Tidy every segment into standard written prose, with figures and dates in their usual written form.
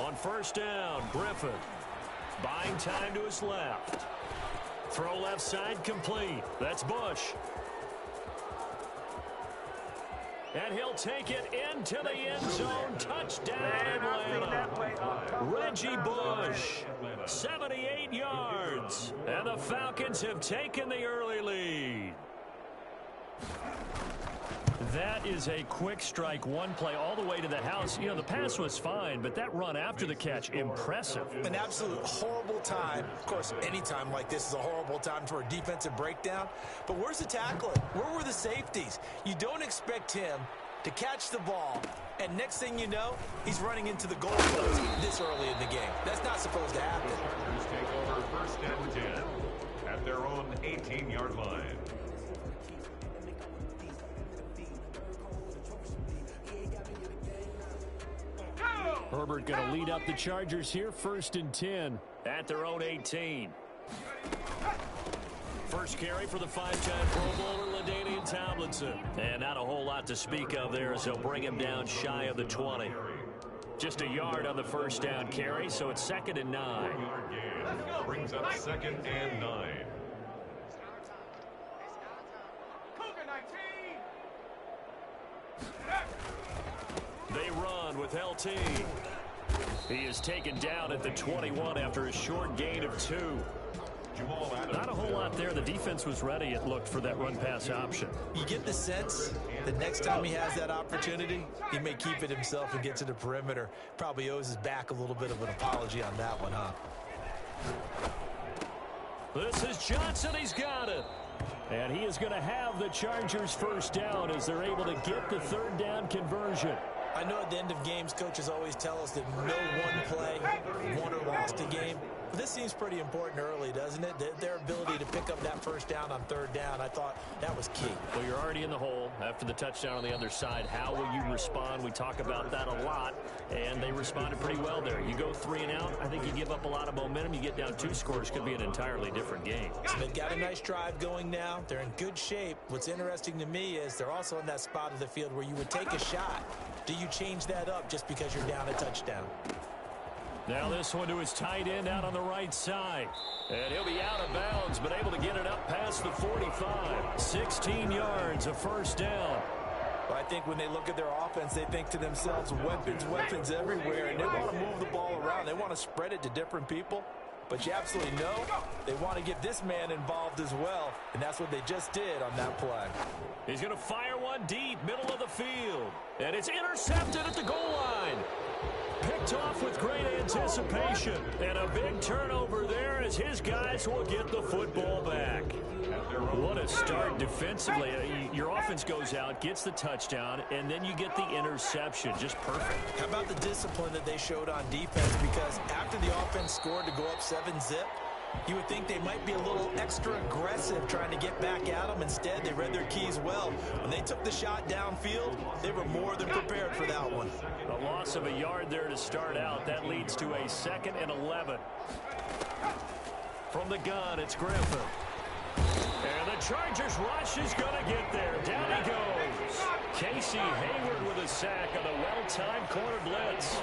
On first down, Griffin. Buying time to his left. Throw left side complete. That's Bush. And he'll take it into the end zone. Touchdown, Atlanta. Reggie Bush, 78 yards. And the Falcons have taken the early lead. That is a quick strike, one play all the way to the house. You know, the pass was fine, but that run after the catch, impressive. An absolute horrible time. Of course, any time like this is a horrible time for a defensive breakdown. But where's the tackling? Where were the safeties? You don't expect him to catch the ball, and next thing you know, he's running into the goal post this early in the game. That's not supposed to happen. Chargers take over first and 10 at their own 18-yard line. Herbert going to lead up the Chargers here, first and 10 at their own 18. First carry for the five-time Pro Bowler, LaDainian Tomlinson. And not a whole lot to speak of there as they'll bring him down shy of the 20. Just a yard on the first down carry, so it's 2nd and 9. Brings up 2nd and 9. They run with LT. He is taken down at the 21 after a short gain of 2. Not a whole lot there. The defense was ready, it looked, for that run-pass option. You get the sense that next time he has that opportunity, he may keep it himself and get to the perimeter. Probably owes his back a little bit of an apology on that one, huh? This is Johnson. He's got it. And he is going to have the Chargers first down as they're able to get the third down conversion. I know at the end of games, coaches always tell us that no one play won or lost a game. But this seems pretty important early, doesn't it? Their ability to pick up that first down on third down, I thought that was key. Well, you're already in the hole after the touchdown on the other side. How will you respond? We talk about that a lot, and they responded pretty well there. You go 3 and out, I think you give up a lot of momentum. You get down 2 scores, could be an entirely different game. So they've got a nice drive going now. They're in good shape. What's interesting to me is they're also in that spot of the field where you would take a shot. Do you change that up just because you're down a touchdown? Now this one to his tight end out on the right side. And he'll be out of bounds, but able to get it up past the 45. 16 yards, a first down. But I think when they look at their offense, they think to themselves, weapons everywhere, and they want to move the ball around. They want to spread it to different people. But you absolutely know they want to get this man involved as well, and that's what they just did on that play. He's going to fire one deep, middle of the field. And it's intercepted at the goal line. Picked off with great anticipation. And a big turnover there as his guys will get the football back. What a start defensively. Your offense goes out, gets the touchdown, and then you get the interception. Just perfect. How about the discipline that they showed on defense? Because after the offense scored to go up 7-zip, you would think they might be a little extra aggressive trying to get back at them. Instead, they read their keys well. When they took the shot downfield, they were more than prepared for that one. A loss of a yard there to start out. That leads to a 2nd and 11. From the gun, it's Griffin. And the Chargers rush is going to get there. Down he goes. Casey Hayward with a sack on a well-timed corner blitz.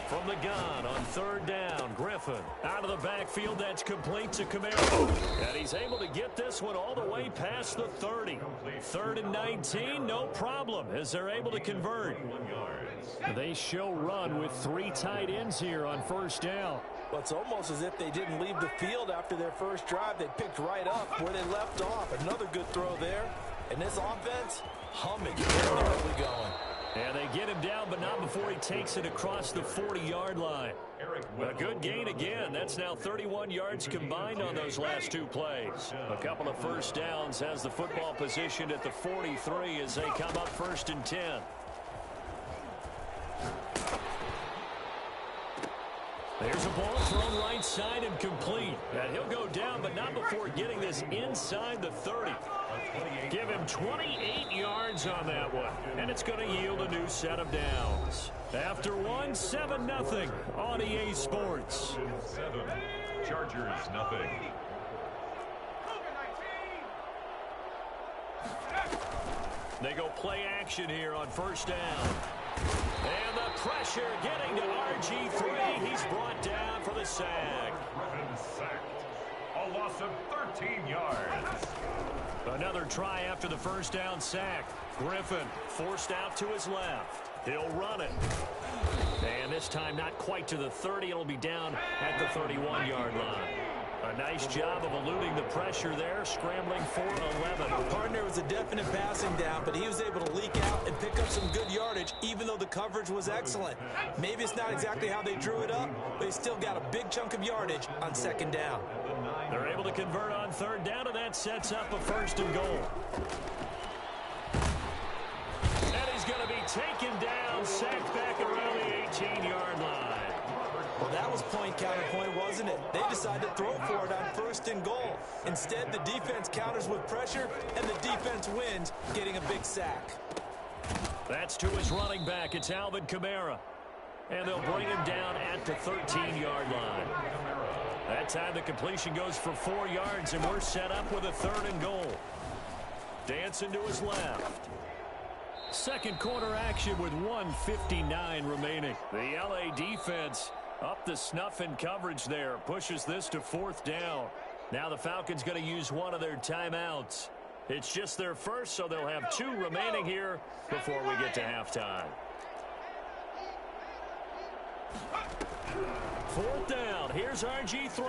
From the gun on third down, Griffin out of the backfield. That's complete to Camaro. And he's able to get this one all the way past the 30. 3rd and 19, no problem, as they're able to convert. They show run with 3 tight ends here on first down. Well, it's almost as if they didn't leave the field after their first drive. They picked right up where they left off. Another good throw there. And this offense, humming, really going. And they get him down, but not before he takes it across the 40-yard line. A good gain again. That's now 31 yards combined on those last 2 plays. A couple of first downs has the football positioned at the 43 as they come up 1st and 10. There's a ball thrown right side and complete. And he'll go down, but not before getting this inside the 30. Give him 28 yards on that one. And it's going to yield a new set of downs. After one, 7-0 on EA Sports. 7, Chargers nothing. They go play action here on first down. And the pressure getting to RG3. He's brought down for the sack. Griffin sacked. A loss of 13 yards. Another try after the first down sack. Griffin forced out to his left. He'll run it. And this time not quite to the 30. It'll be down at the 31-yard line. A nice job of eluding the pressure there, scrambling for 11. Partner was a definite passing down, but he was able to leak out and pick up some good yardage, even though the coverage was excellent. Maybe it's not exactly how they drew it up, but he still got a big chunk of yardage on second down. They're able to convert on third down, and that sets up a first and goal. And he's going to be taken down, sacked back around the 18-yard line. Well, that was point counterpoint, wasn't it? They decided to throw for it on first and goal. Instead, the defense counters with pressure, and the defense wins, getting a big sack. That's to his running back. It's Alvin Kamara. And they'll bring him down at the 13-yard line. That time the completion goes for 4 yards, and we're set up with a third and goal. Dancing to his left. Second quarter action with 1:59 remaining. The LA defense up the snuff in coverage there. Pushes this to fourth down. Now the Falcons going to use one of their timeouts. It's just their first, so they'll have 2 remaining here before we get to halftime. Fourth down. Here's RG3.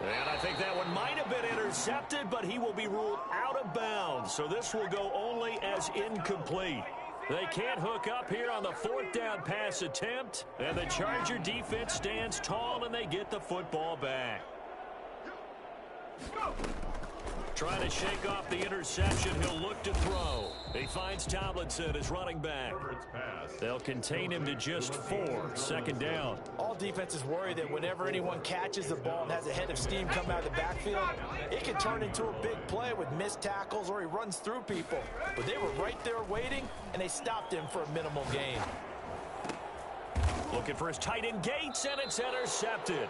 And I think that one might have been intercepted, but he will be ruled out of bounds. So this will go only as incomplete. They can't hook up here on the fourth down pass attempt. And the Charger defense stands tall, and they get the football back. Trying to shake off the interception. He'll look to throw. He finds Tomlinson as running back. They'll contain him to just 4. Second down. All defenses worry that whenever anyone catches the ball and has a head of steam come out of the backfield, it can turn into a big play with missed tackles or he runs through people. But they were right there waiting, and they stopped him for a minimal gain. Looking for his tight end Gates, and it's intercepted.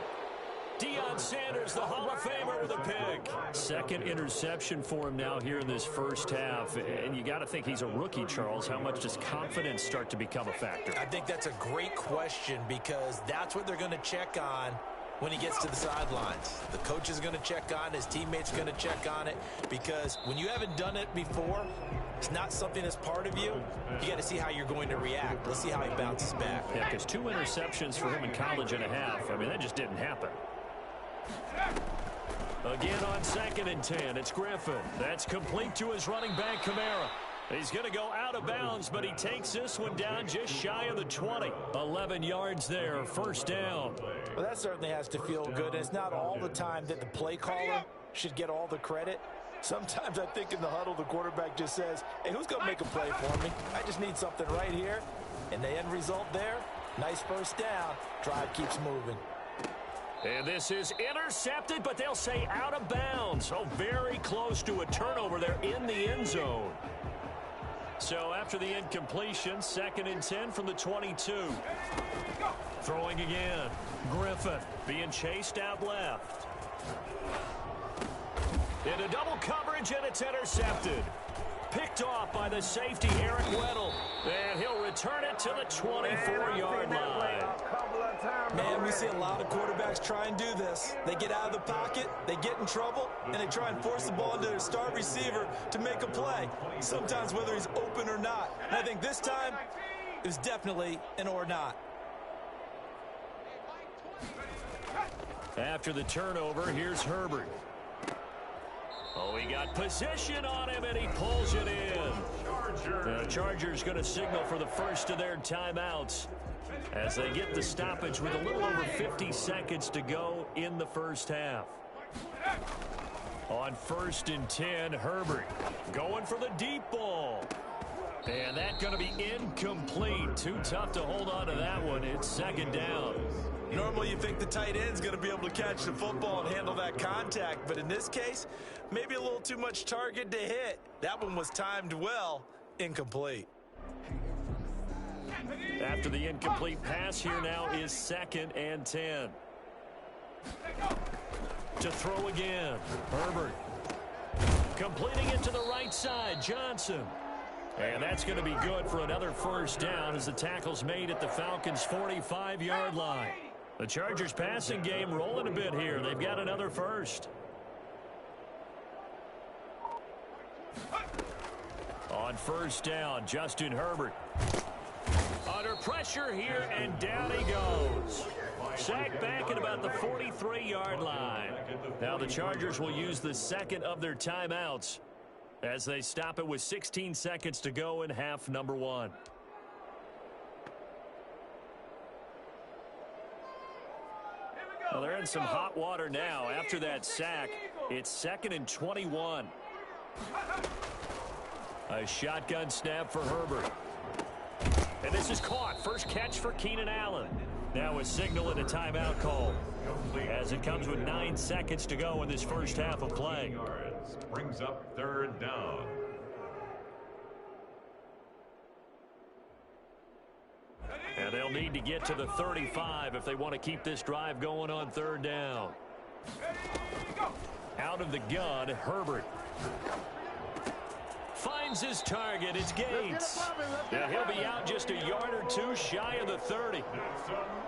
Deion Sanders, the Hall of Famer, with a pick. Second interception for him now here in this first half. And you got to think he's a rookie, Charles. How much does confidence start to become a factor? I think that's a great question because that's what they're going to check on when he gets to the sidelines. The coach is going to check on, his teammates are going to check on it, because when you haven't done it before, it's not something that's part of you. You got to see how you're going to react. Let's see how he bounces back. Yeah, because 2 interceptions for him in college and a half. I mean, that just didn't happen. Again on 2nd and 10, it's Griffin. That's complete to his running back, Kamara. He's going to go out of bounds, but he takes this one down just shy of the 20. 11 yards there, first down. Well, that certainly has to feel good. And it's not all the time that the play caller should get all the credit. Sometimes I think in the huddle, the quarterback just says, hey, who's going to make a play for me? I just need something right here. And the end result there, nice first down. Drive keeps moving. And this is intercepted, but they'll say out of bounds. So very close to a turnover there in the end zone. So after the incompletion, 2nd and 10 from the 22. Throwing again. Griffin being chased out left. Into double coverage, and it's intercepted. Picked off by the safety, Eric Weddle. And he'll return it to the 24-yard line. Man, we see a lot of quarterbacks try and do this. They get out of the pocket, they get in trouble, and they try and force the ball into their star receiver to make a play, sometimes whether he's open or not. And I think this time, it was definitely an or not. After the turnover, here's Herbert. Oh, he got position on him, and he pulls it in. The Chargers going to signal for the first of their timeouts as they get the stoppage with a little over 50 seconds to go in the first half. On 1st and 10, Herbert going for the deep ball. And that's going to be incomplete. Too tough to hold on to that one. It's 2nd down. Normally you think the tight end's going to be able to catch the football and handle that contact, but in this case, maybe a little too much target to hit. That one was timed well, incomplete. After the incomplete pass, here now is 2nd and 10. To throw again, Herbert. Completing it to the right side, Johnson. And that's going to be good for another first down as the tackle's made at the Falcons' 45-yard line. The Chargers passing game rolling a bit here. They've got another first. On first down, Justin Herbert. Under pressure here, and down he goes. Sacked back at about the 43-yard line. Now the Chargers will use the second of their timeouts as they stop it with 16 seconds to go in half number one. Well, they're in some hot water now. After that sack, it's 2nd and 21. A shotgun snap for Herbert. And this is caught. First catch for Keenan Allen. Now a signal and a timeout call as it comes with 9 seconds to go in this first half of play. Brings up 3rd down. And they'll need to get to the 35 if they want to keep this drive going on 3rd down. Out of the gun, Herbert. Finds his target. It's Gates. Now he'll be out just a yard or two shy of the 30. It's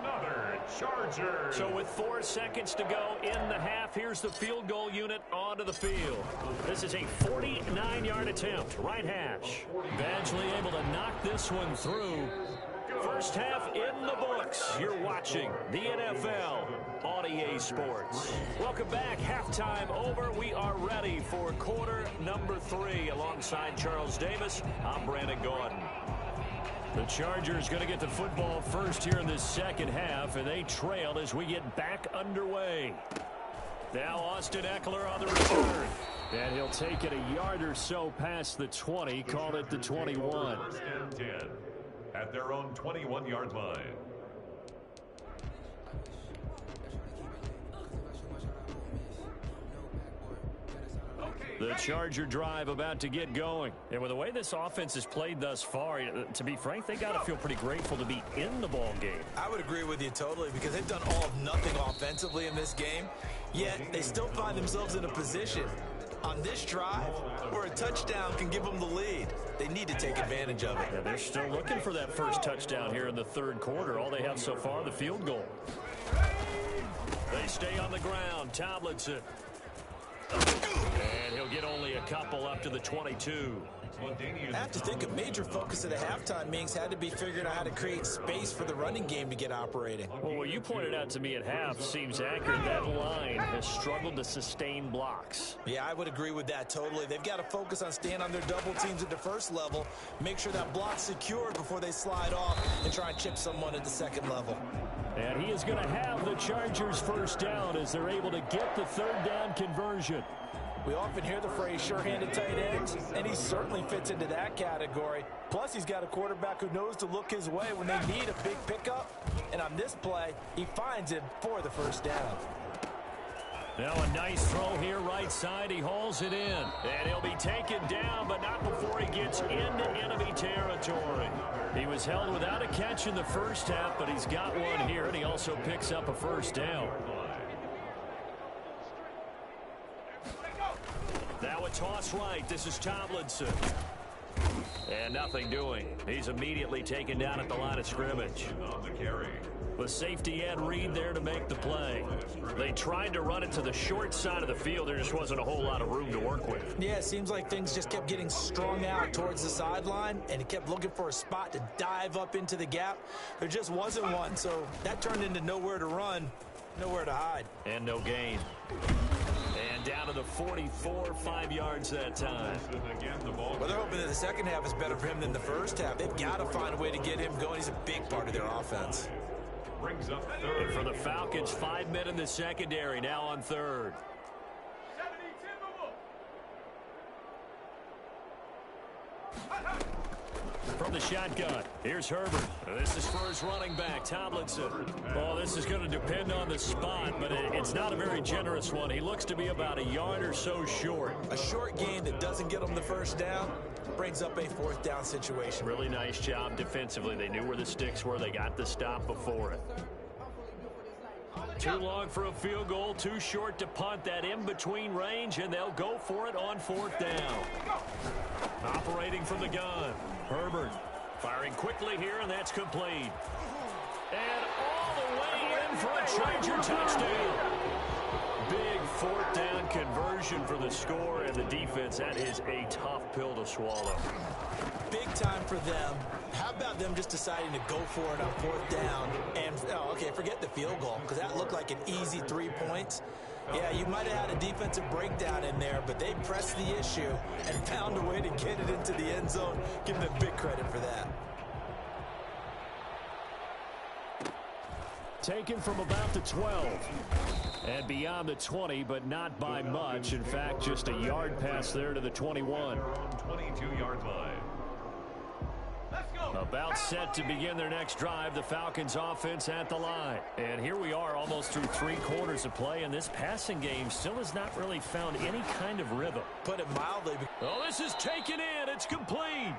another Charger. So with 4 seconds to go in the half, here's the field goal unit onto the field. This is a 49-yard attempt. Right hash. Badgley able to knock this one through. First half in the books. You're watching the NFL on EA Sports. Welcome back. Halftime over. We are ready for quarter number 3. Alongside Charles Davis, I'm Brandon Gordon. The Chargers going to get the football first here in this second half, and they trail as we get back underway. Now Austin Eckler on the return. And he'll take it a yard or so past the 20, call it the 21. First and 10 at their own 21-yard line. The Charger drive about to get going. And with the way this offense has played thus far, to be frank, they got to feel pretty grateful to be in the ball game. I would agree with you totally because they've done all of nothing offensively in this game, yet they still find themselves in a position on this drive where a touchdown can give them the lead. They need to take advantage of it. Yeah, they're still looking for that first touchdown here in the 3rd quarter. All they have so far, the field goal. They stay on the ground. Tomlinson. And he'll get only a couple up to the 22. I have to think a major focus of the halftime meetings had to be figuring out how to create space for the running game to get operating. Well, what you pointed out to me at half seems accurate. That line has struggled to sustain blocks. Yeah, I would agree with that totally. They've got to focus on staying on their double teams at the first level, make sure that block's secured before they slide off and try and chip someone at the second level. And he is going to have the Chargers first down as they're able to get the 3rd down conversion. We often hear the phrase sure-handed tight ends, and he certainly fits into that category. Plus, he's got a quarterback who knows to look his way when they need a big pickup. And on this play, he finds it for the first down. Now a nice throw here right side. He hauls it in. And he'll be taken down, but not before he gets into enemy territory. He was held without a catch in the first half, but he's got one here, and he also picks up a first down. Now a toss right. This is Tomlinson. And nothing doing. He's immediately taken down at the line of scrimmage. On the carry. With safety Ed Reed there to make the play. They tried to run it to the short side of the field. There just wasn't a whole lot of room to work with. Yeah, it seems like things just kept getting strung out towards the sideline, and he kept looking for a spot to dive up into the gap. There just wasn't one, so that turned into nowhere to run, nowhere to hide. And no gain. And down to the 44, 5 yards that time. Well, they're hoping that the second half is better for him than the first half. They've got to find a way to get him going. He's a big part of their offense. Brings up 3rd. And for the Falcons, 5 men in the secondary, now on 3rd. From the shotgun, here's Herbert. This is for his running back, Tomlinson. Oh, this is going to depend on the spot, but it's not a very generous one. He looks to be about a yard or so short. A short gain that doesn't get him the first down brings up a 4th down situation. Really nice job defensively. They knew where the sticks were. They got the stop before it. Too long for a field goal, too short to punt. That in-between range, and they'll go for it on 4th down. Operating from the gun, Herbert firing quickly here, and that's complete. And all the way in for a Charger touchdown. Big 4th down conversion for the score, and the defense, that is a tough pill to swallow. Big time for them. How about them just deciding to go for it on 4th down? And, okay, forget the field goal, because that looked like an easy 3 points. Yeah, you might have had a defensive breakdown in there, but they pressed the issue and found a way to get it into the end zone. Give them big credit for that. Taken from about the 12. And beyond the 20, but not by much. In fact, just a yard pass there to the 21. 22-yard line. About set to begin their next drive, the Falcons offense at the line. And here we are almost through 3 quarters of play, and this passing game still has not really found any kind of rhythm. Put it mildly. Oh, this is taken in. It's complete.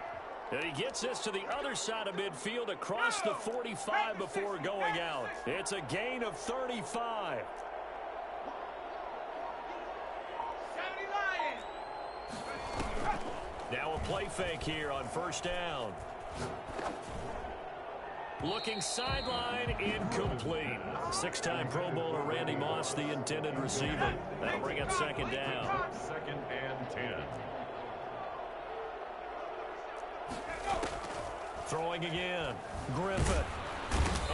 And he gets us to the other side of midfield across the 45 before going out. It's a gain of 35. Now a play fake here on 1st down. Looking sideline, incomplete. 6-time Pro Bowler Randy Moss, the intended receiver. That'll bring up 2nd down. 2nd and 10. Throwing again. Griffith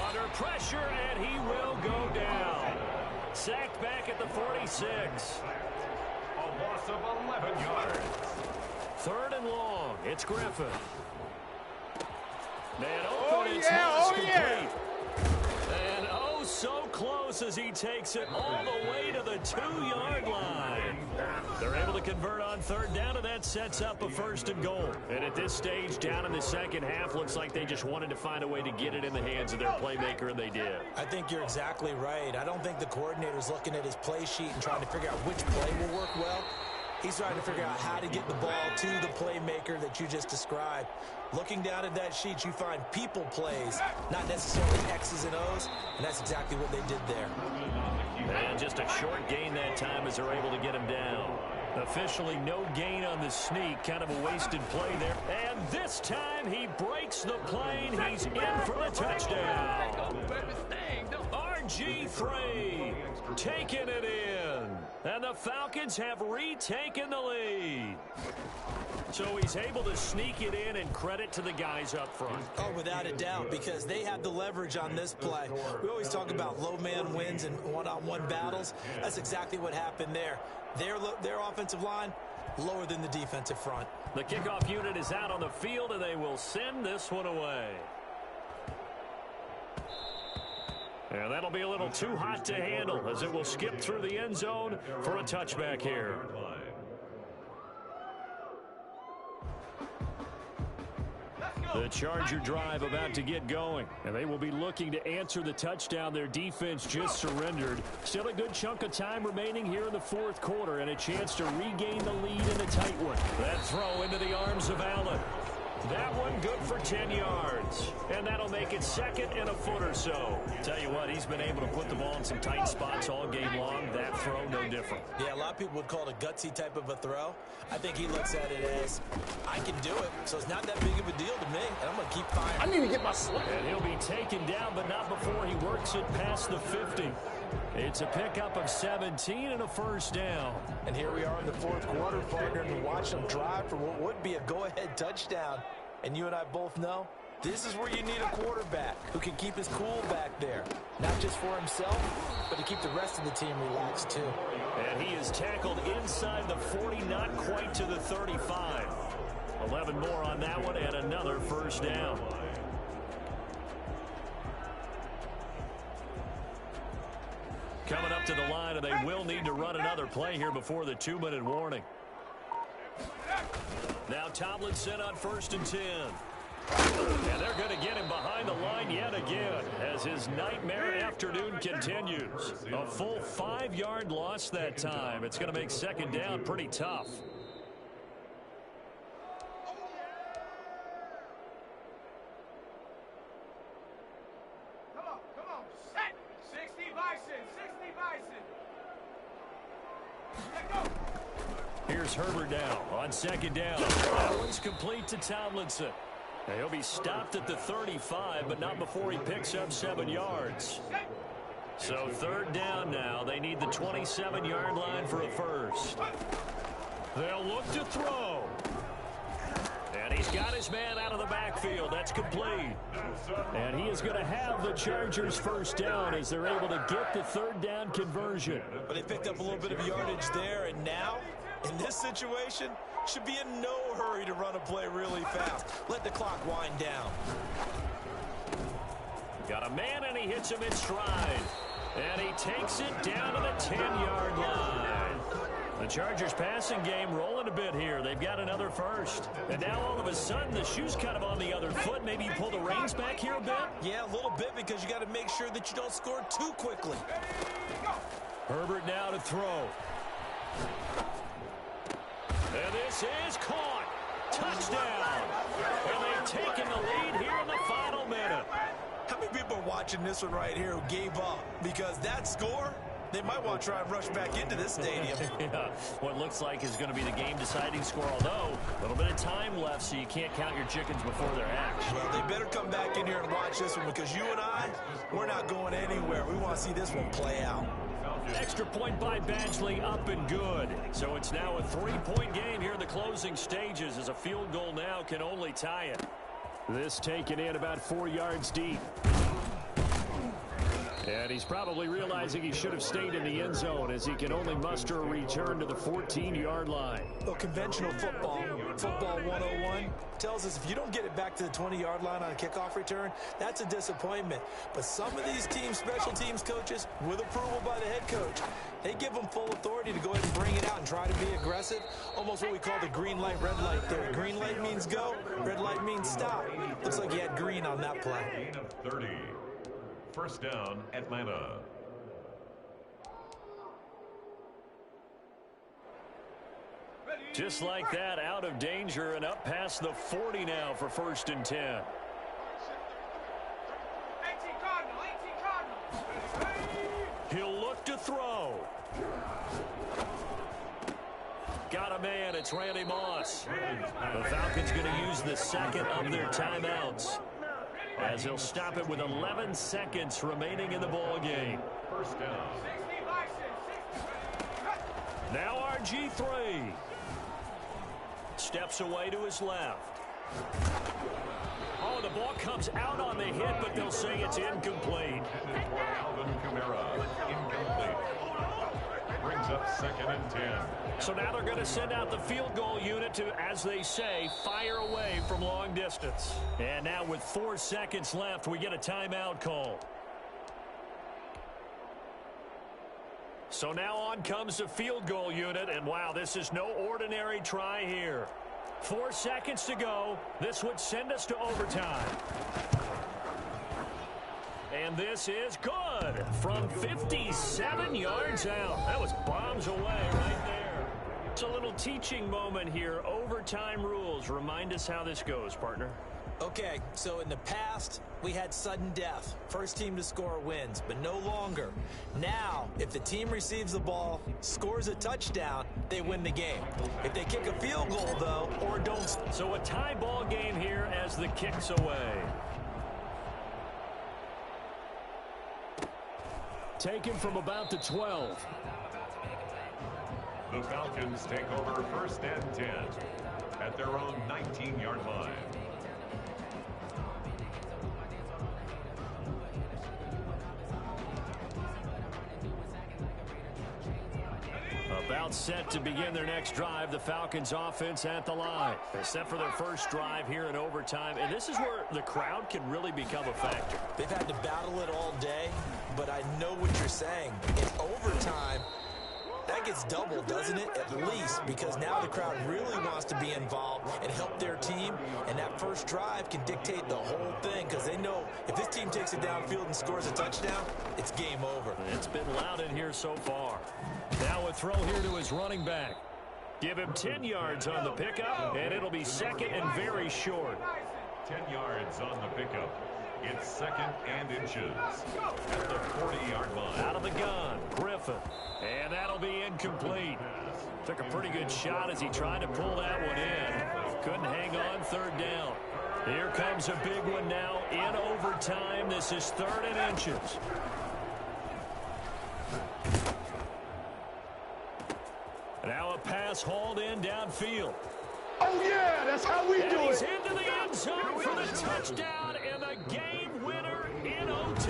under pressure, and he will go down. Sacked back at the 46. A loss of 11 yards. 3rd and long. It's Griffith. Man, it's complete. And so close as he takes it all the way to the 2-yard line. They're able to convert on 3rd down, and that sets up a 1st and goal. And at this stage, down in the 2nd half, looks like they just wanted to find a way to get it in the hands of their playmaker, and they did. I think you're exactly right. I don't think the coordinator's looking at his play sheet and trying to figure out which play will work well. He's trying to figure out how to get the ball to the playmaker that you just described. Looking down at that sheet, you find people plays, not necessarily X's and O's, and that's exactly what they did there. And just a short gain that time as they're able to get him down. Officially no gain on the sneak, kind of a wasted play there. And this time he breaks the plane. He's in for the touchdown. RG3 taking it in. And the Falcons have retaken the lead. So he's able to sneak it in, and credit to the guys up front. Oh, without a doubt, because they have the leverage on this play. We always talk about low man wins and one-on-one battles. That's exactly what happened there. Their offensive line, lower than the defensive front. The kickoff unit is out on the field, and they will send this one away. And that'll be a little too hot to handle as it will skip through the end zone for a touchback here. The Charger drive about to get going, and they will be looking to answer the touchdown their defense just surrendered. Still a good chunk of time remaining here in the 4th quarter, and a chance to regain the lead in a tight one. That throw into the arms of Allen. That one good for 10 yards. And that'll make it 2nd and a foot or so. Tell you what, he's been able to put the ball in some tight spots all game long. That throw, no different. Yeah, a lot of people would call it a gutsy type of a throw. I think he looks at it as, I can do it, so it's not that big of a deal to me, and I'm going to keep firing. I need to get my slap. And he'll be taken down, but not before he works it past the 50. It's a pickup of 17 and a 1st down. And here we are in the 4th quarter, partner, and watch them drive for what would be a go-ahead touchdown. And you and I both know this is where you need a quarterback who can keep his cool back there. Not just for himself, but to keep the rest of the team relaxed too. And he is tackled inside the 40, not quite to the 35. 11 more on that one, and another 1st down. Coming up to the line, and they will need to run another play here before the 2-minute warning. Now Tomlinson on 1st and 10. And they're going to get him behind the line yet again as his nightmare afternoon continues. A full 5-yard loss that time. It's going to make 2nd down pretty tough. Come on, set. 60 by 6. Here's Herbert now on second down. That one's complete to Tomlinson. Now he'll be stopped at the 35, but not before he picks up 7 yards. So third down now. They need the 27-yard line for a first. They'll look to throw. And he's got his man out of the backfield. That's complete. And he is going to have the Chargers first down as they're able to get the third down conversion. But they picked up a little bit of yardage there, and now, in this situation, should be in no hurry to run a play really fast. Let the clock wind down. Got a man, and he hits him in stride. And he takes it down to the 10-yard line. The Chargers passing game rolling a bit here. They've got another first. And now all of a sudden the shoe's kind of on the other foot. Maybe you pull the reins back here a bit? Yeah, a little bit because you got to make sure that you don't score too quickly. Herbert now to throw. And this is caught. Touchdown. And they've taken the lead here in the final minute. How many people are watching this one right here who gave up? Because that score, they might want to try and rush back into this stadium. Yeah, what looks like is going to be the game-deciding score, although a little bit of time left, so you can't count your chickens before they're hatched. Well, they better come back in here and watch this one because you and I, we're not going anywhere. We want to see this one play out. Extra point by Badgley, up and good. So it's now a 3-point game here in the closing stages as a field goal now can only tie it. This taken in about 4 yards deep. And he's probably realizing he should have stayed in the end zone as he can only muster a return to the 14-yard line. Well, conventional football 101, tells us if you don't get it back to the 20-yard line on a kickoff return, that's a disappointment. But some of these teams, special teams coaches, with approval by the head coach, they give them full authority to go ahead and bring it out and try to be aggressive. Almost what we call the green light, red light there. Green light means go, red light means stop. Looks like he had green on that play. Gain of 30. First down, Atlanta. Just like that, out of danger and up past the 40 now for 1st and 10. 18 Cardinals. He'll look to throw. Got a man, it's Randy Moss. The Falcons going to use the second of their timeouts, as he'll stop it with 11 seconds remaining in the ball game. First down. Now RG3 steps away to his left. Oh, the ball comes out on the hit, but they'll say it's incomplete. Alvin Kamara, incomplete. Brings up 2nd and 10. So now they're going to send out the field goal unit to, as they say, fire away from long distance. And now with 4 seconds left, we get a timeout call. So now on comes the field goal unit, and wow, this is no ordinary try here. 4 seconds to go. This would send us to overtime. And this is good from 57 yards out. That was bombs away right there. It's a little teaching moment here. Overtime rules. Remind us how this goes, partner. Okay, so in the past, we had sudden death. First team to score wins, but no longer. Now, if the team receives the ball, scores a touchdown, they win the game. If they kick a field goal, though, or don't. So a tie ball game here as the kick's away. Taken from about the 12. The Falcons take over 1st and 10 at their own 19-yard line. About set to begin their next drive, the Falcons offense at the line. They're set for their first drive here in overtime, and this is where the crowd can really become a factor. They've had to battle it all day, but I know what you're saying. In overtime, that gets doubled, doesn't it? At least, because now the crowd really wants to be involved and help their team, and that first drive can dictate the whole thing because they know if this team takes it downfield and scores a touchdown, it's game over. It's been loud in here so far. Now a throw here to his running back. Give him 10 yards on the pickup, and it'll be second and very short. 10 yards on the pickup. It's second and inches at the 40-yard line. Out of the gun, Griffin. And that'll be incomplete. Took a pretty good shot as he tried to pull that one in. Couldn't hang on, third down. Here comes a big one now in overtime. This is third and inches. Now a pass hauled in downfield. Oh, yeah, that's how we do He's it. into the end zone for the touchdown and the game winner in OT.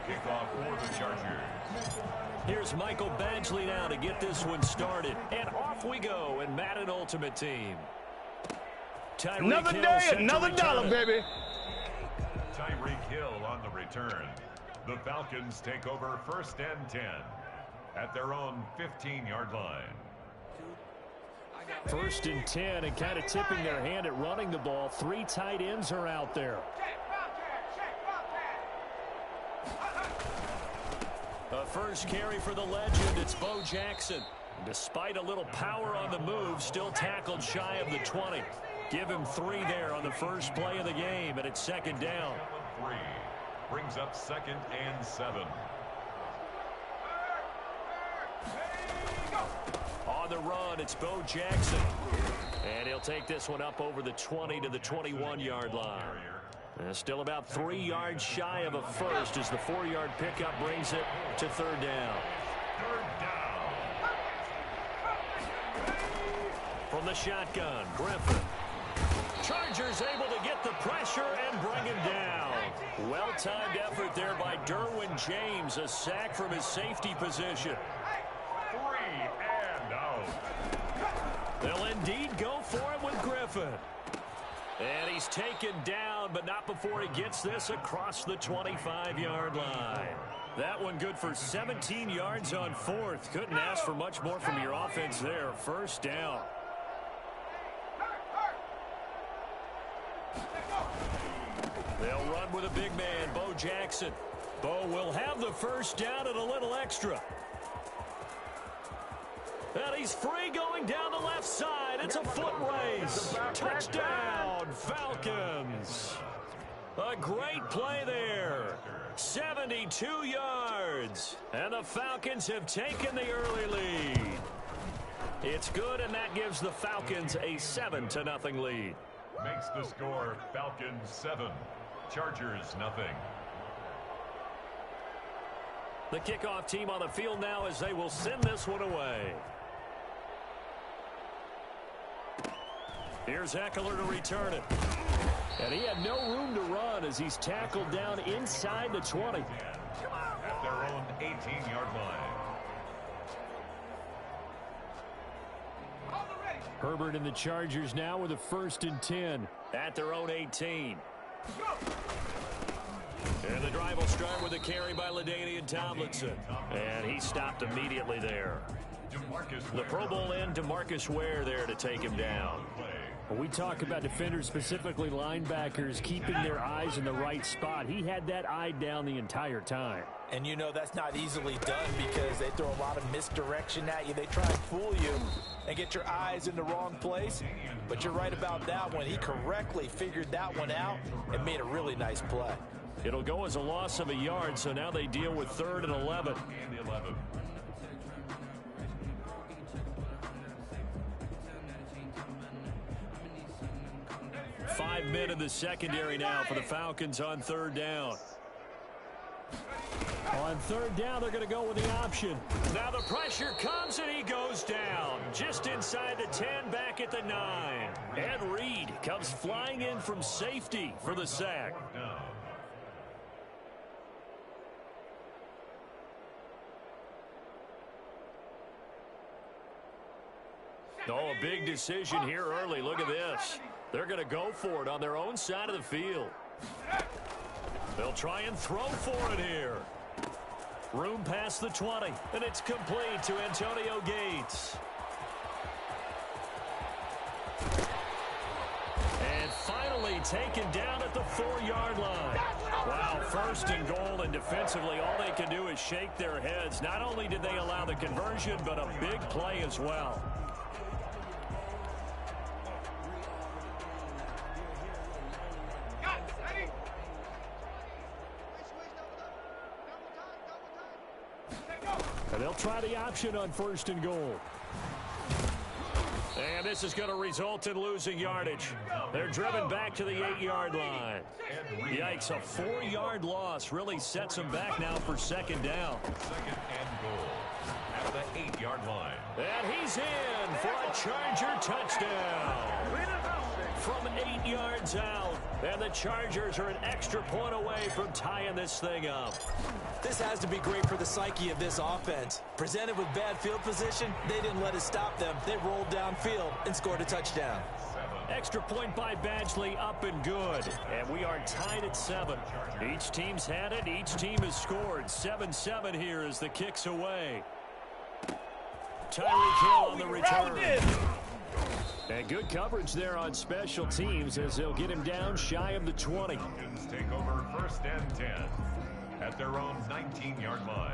Kick off for the Chargers. Here's Michael Badgley now to get this one started. And off we go in Madden Ultimate Team. Another day, another dollar, baby. Tyreek Hill on the return. The Falcons take over first and 10 at their own 15-yard line. First and 10 and kind of tipping their hand at running the ball. Three tight ends are out there. A first carry for the legend. It's Bo Jackson. Despite a little power on the move, still tackled shy of the 20. Give him 3 there on the first play of the game, and it's second down. 3 brings up second and 7. On the run, it's Bo Jackson. And he'll take this one up over the 20 to the 21-yard line. Still about 3 yards shy of a first as the 4-yard pickup brings it to third down. Third down. From the shotgun, Griffin. Chargers able to get the pressure and bring him down. Well-timed effort there by Derwin James. A sack from his safety position. 3 and out. They'll indeed go for it with Griffin. And he's taken down, but not before he gets this across the 25-yard line. That one good for 17 yards on fourth. Couldn't ask for much more from your offense there. First down. They'll run with a big man, Bo Jackson. Bo will have the first down and a little extra. And he's free going down the left side. It's a foot race. Touchdown, Falcons. A great play there. 72 yards. And the Falcons have taken the early lead. It's good, and that gives the Falcons a 7-0 lead. Makes the score Falcons 7, Chargers nothing. The kickoff team on the field now as they will send this one away. Here's Eckler to return it. And he had no room to run as he's tackled down inside the 20. At their own 18-yard line. Herbert and the Chargers now with a first and 10 at their own 18. And the drive will start with a carry by LaDainian Tomlinson. And he stopped immediately there. The Pro Bowl end, DeMarcus Ware there to take him down. When we talk about defenders, specifically linebackers, keeping their eyes in the right spot, he had that eye down the entire time. And you know that's not easily done because they throw a lot of misdirection at you. They try and fool you and get your eyes in the wrong place. But you're right about that one. He correctly figured that one out and made a really nice play. It'll go as a loss of a yard, so now they deal with 3rd and 11. 5 men in the secondary now for the Falcons on 3rd down. On third down, they're going to go with the option. Now the pressure comes, and he goes down. Just inside the 10, back at the 9. Ed Reed comes flying in from safety for the sack. Oh, a big decision here early. Look at this. They're going to go for it on their own side of the field. They'll try and throw for it here. Room past the 20, and it's complete to Antonio Gates. And finally taken down at the 4-yard line. Wow, first and goal, and defensively all they can do is shake their heads. Not only did they allow the conversion, but a big play as well. And they'll try the option on first and goal. And this is going to result in losing yardage. They're driven back to the 8-yard line. Yikes, a 4-yard loss really sets them back now for second down. Second and goal at the 8-yard line. And he's in for a Charger touchdown. From 8 yards out. And the Chargers are an extra point away from tying this thing up. This has to be great for the psyche of this offense. Presented with bad field position, they didn't let it stop them. They rolled downfield and scored a touchdown. Extra point by Badgley, up and good. And we are tied at 7. Each team's had it. Each team has scored. 7-7 here as the kick's away. Tyreek Hill on the return. And good coverage there on special teams as they'll get him down shy of the 20. Falcons take over first and 10 at their own 19-yard line.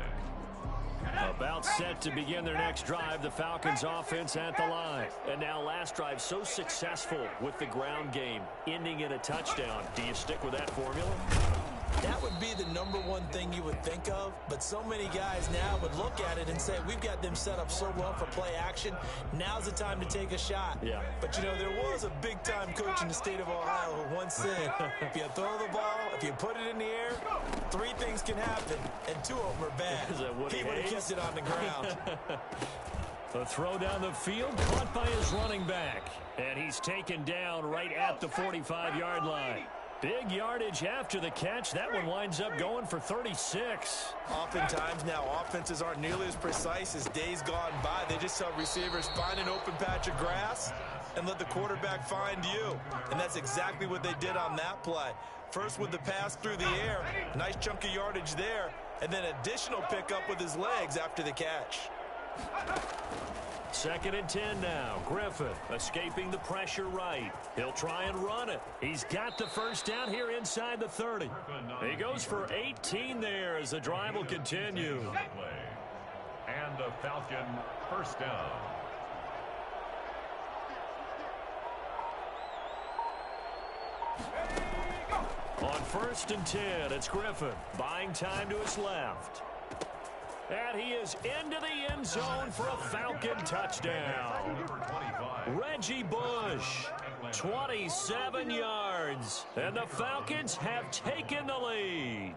About set to begin their next drive, the Falcons offense at the line. And now last drive so successful with the ground game, ending in a touchdown. Do you stick with that formula? That would be the #1 thing you would think of, but so many guys now would look at it and say, we've got them set up so well for play action. Now's the time to take a shot. Yeah. But, you know, there was a big-time coach in the state of Ohio who once said, if you throw the ball, if you put it in the air, 3 things can happen, and 2 of them are bad. He would have kissed it on the ground. The throw down the field, caught by his running back. And he's taken down right at the 45-yard line. Big yardage after the catch. That one winds up going for 36. Oftentimes now, offenses aren't nearly as precise as days gone by. They just tell receivers, find an open patch of grass and let the quarterback find you. And that's exactly what they did on that play. First with the pass through the air, nice chunk of yardage there, and then additional pickup with his legs after the catch. Second and 10 now. Griffin escaping the pressure right. He'll try and run it. He's got the first down here inside the 30. He goes for 18 there as the drive will continue. And the Falcon first down. On first and 10, it's Griffin buying time to his left. And he is into the end zone for a Falcon touchdown. Reggie Bush, 27 yards. And the Falcons have taken the lead.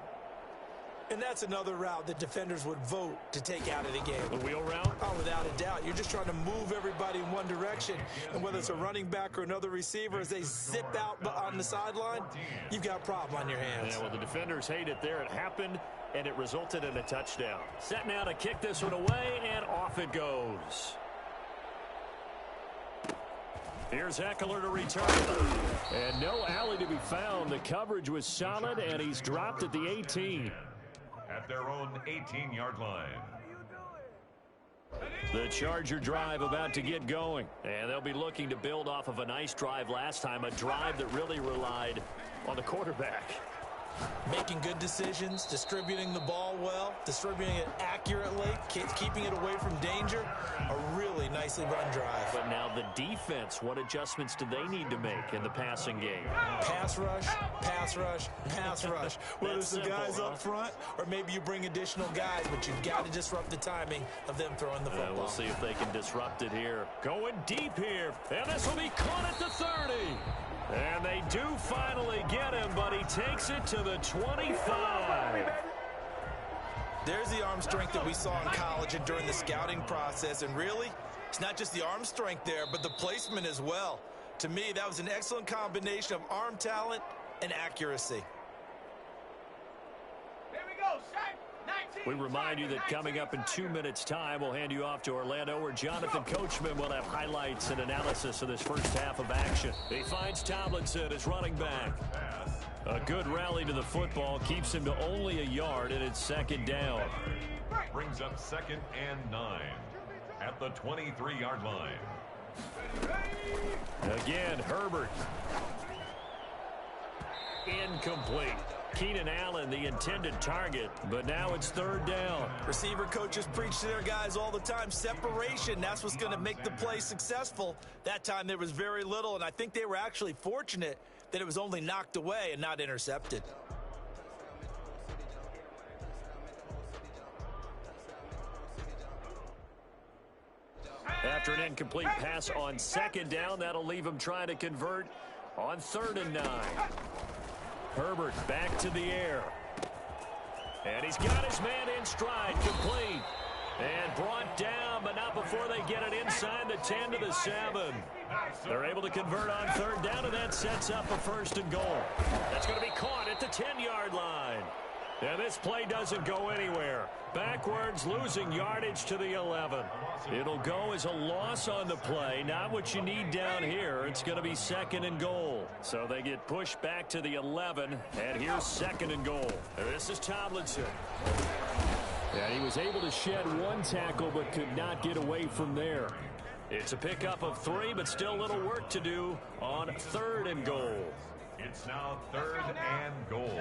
And that's another route that defenders would vote to take out of the game. The wheel route? Oh, without a doubt. You're just trying to move everybody in one direction. And whether it's a running back or another receiver, as they zip out on the sideline, you've got a problem on your hands. Yeah, well, the defenders hate it there. It happened, and it resulted in a touchdown. Set now to kick this one away, and off it goes. Here's Eckler to return. And no alley to be found. The coverage was solid, and he's dropped at the 18. At their own 18-yard line. The Charger drive about to get going. And they'll be looking to build off of a nice drive last time, a drive that really relied on the quarterback. Making good decisions, distributing the ball well, distributing it accurately, keeping it away from danger. A really nicely run drive. But now the defense, what adjustments do they need to make in the passing game? Pass rush, pass rush, pass rush. Whether it's the guys up front or maybe you bring additional guys, but you've got to disrupt the timing of them throwing the football. We'll see if they can disrupt it here. Going deep here, and this will be caught at the 30. And they do finally get him, but he takes it to the 25. There's the arm strength that we saw in college and during the scouting process. And really, it's not just the arm strength there, but the placement as well. To me, that was an excellent combination of arm talent and accuracy. Here we go, set. 19, we remind you that coming up in 2 minutes' time, we'll hand you off to Orlando, where Jonathan Coachman will have highlights and analysis of this first half of action. He finds Tomlinson as running back. A good rally to the football keeps him to only a yard, and it's second down. Brings up 2nd and 9 at the 23-yard line. Again, Herbert. Incomplete. Keenan Allen, the intended target, but now it's third down. Receiver coaches preach to their guys all the time. Separation, that's what's going to make the play successful. That time there was very little, and I think they were actually fortunate that it was only knocked away and not intercepted. After an incomplete pass on second down, that'll leave him trying to convert on 3rd and 9. Herbert back to the air. And he's got his man in stride, complete. And brought down, but not before they get it inside the 10 to the 7. They're able to convert on 3rd down, and that sets up a 1st and goal. That's going to be caught at the 10-yard line. And this play doesn't go anywhere. Backwards, losing yardage to the 11. It'll go as a loss on the play. Not what you need down here. It's going to be 2nd and goal. So they get pushed back to the 11. And here's 2nd and goal. And this is Tomlinson. And he was able to shed one tackle but could not get away from there. It's a pickup of 3, but still a little work to do on 3rd and goal. It's now 3rd and goal.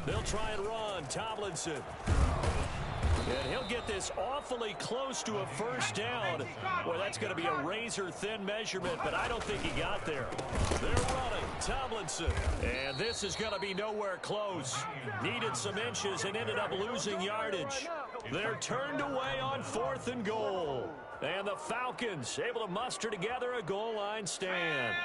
They'll try and run. Tomlinson. And he'll get this awfully close to a 1st down. Boy, that's going to be a razor-thin measurement, but I don't think he got there. They're running. Tomlinson. And this is going to be nowhere close. Needed some inches and ended up losing yardage. They're turned away on 4th and goal. And the Falcons able to muster together a goal line stand.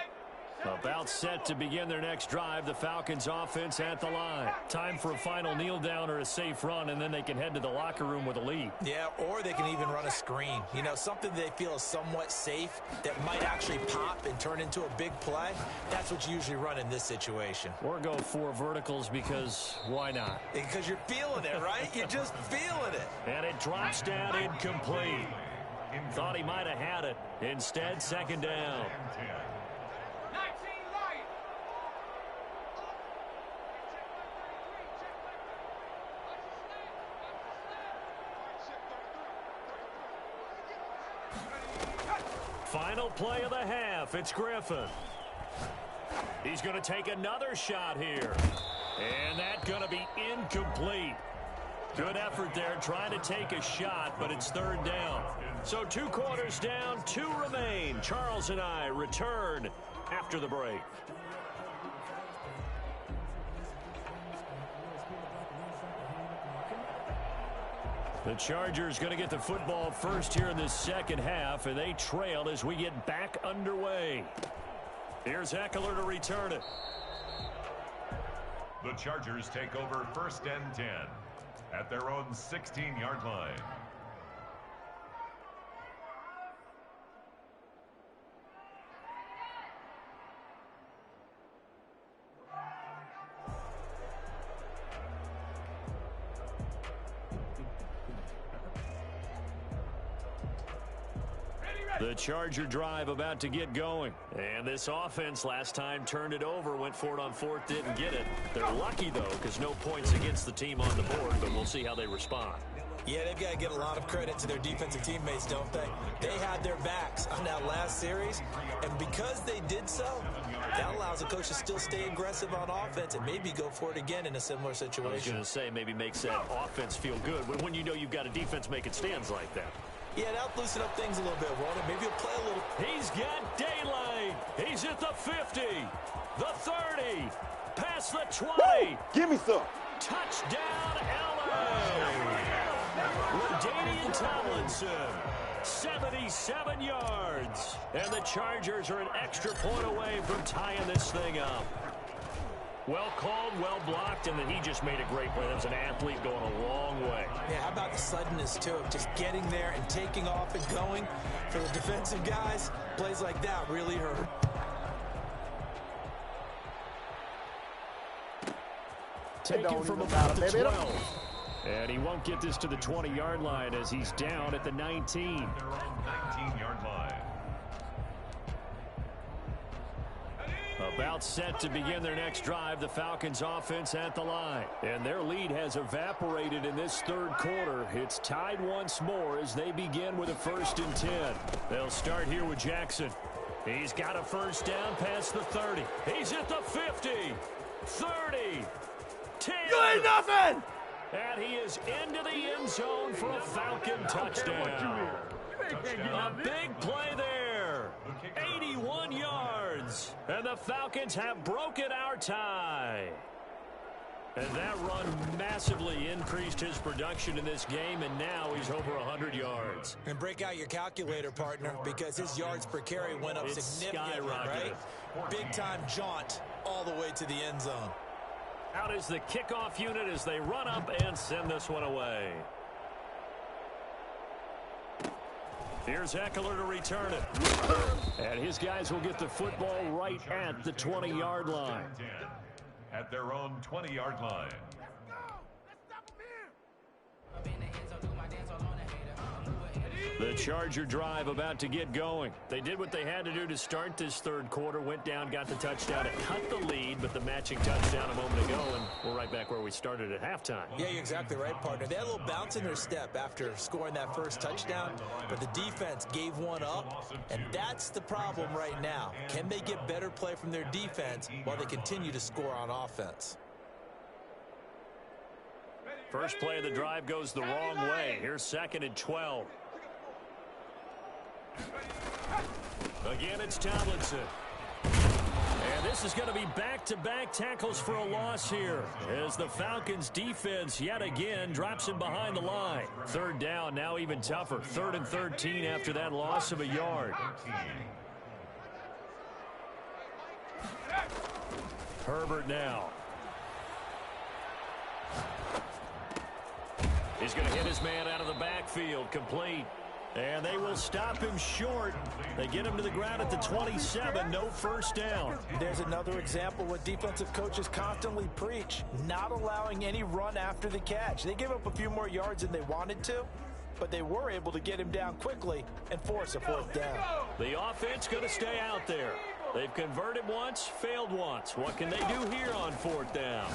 About set to begin their next drive. The Falcons offense at the line. Time for a final kneel down or a safe run, and then they can head to the locker room with a lead. Yeah, or they can even run a screen. You know, something they feel is somewhat safe that might actually pop and turn into a big play. That's what you usually run in this situation. Or go 4 verticals because why not? Because you're feeling it, right? You're just feeling it. And it drops down incomplete. Thought he might have had it. Instead, 2nd down. Final play of the half. It's Griffin. He's going to take another shot here. And that's going to be incomplete. Good effort there trying to take a shot, but it's 3rd down. So 2 quarters down, 2 remain. Charles and I return after the break. The Chargers going to get the football first here in this 2nd half, and they trail as we get back underway. Here's Eckler to return it. The Chargers take over 1st and 10 at their own 16-yard line. The Charger drive about to get going. And this offense last time turned it over, went for it on 4th, didn't get it. They're lucky, though, because no points against the team on the board, but we'll see how they respond. Yeah, they've got to give a lot of credit to their defensive teammates, don't they? They had their backs on that last series, and because they did so, that allows the coach to still stay aggressive on offense and maybe go for it again in a similar situation. I was going to say, maybe makes that offense feel good when you know you've got a defense making stands like that. Yeah, that'll loosen up things a little bit, won't it? Maybe he'll play a little. He's got daylight. He's at the 50, the 30, past the 20. Woo! Give me some. Touchdown, LA. LaDainian Tomlinson, 77 yards. And the Chargers are an extra point away from tying this thing up. Well called, well blocked, and then he just made a great play. That was an athlete going a long way. Yeah, how about the suddenness, too, of just getting there and taking off and going? For the defensive guys, plays like that really hurt. Taken from about the 12. And he won't get this to the 20-yard line as he's down at the 19. Their own 19-yard line. About set to begin their next drive, the Falcons offense at the line. And their lead has evaporated in this third quarter. It's tied once more as they begin with a 1st and 10. They'll start here with Jackson. He's got a first down past the 30. He's at the 50, 30, 10. You ain't nothing! And he is into the end zone for a Falcon touchdown. A big play there. 81 yards. And the Falcons have broken our tie. And that run massively increased his production in this game, and now he's over 100 yards. And break out your calculator, partner, because his yards per carry went up significantly, right? Big-time jaunt all the way to the end zone. Out is the kickoff unit as they run up and send this one away. Here's Eckler to return it. And his guys will get the football right at the 20-yard line. At their own 20-yard line. The Charger drive about to get going. They did what they had to do to start this third quarter, went down, got the touchdown, and cut the lead, but the matching touchdown a moment ago, and we're right back where we started at halftime. Yeah, you're exactly right, partner. They had a little bounce in their step after scoring that first touchdown, but the defense gave one up, and that's the problem right now. Can they get better play from their defense while they continue to score on offense? First play of the drive goes the wrong way. Here's 2nd and 12. Again, it's Tomlinson. And this is going to be back-to-back tackles for a loss here as the Falcons defense yet again drops him behind the line. 3rd down, now even tougher. 3rd and 13 after that loss of a yard. Herbert now. He's going to hit his man out of the backfield, complete. And they will stop him short. They get him to the ground at the 27, no first down. There's another example what defensive coaches constantly preach, not allowing any run after the catch. They gave up a few more yards than they wanted to, but they were able to get him down quickly and force a 4th down. The offense going to stay out there. They've converted once, failed once. What can they do here on 4th down?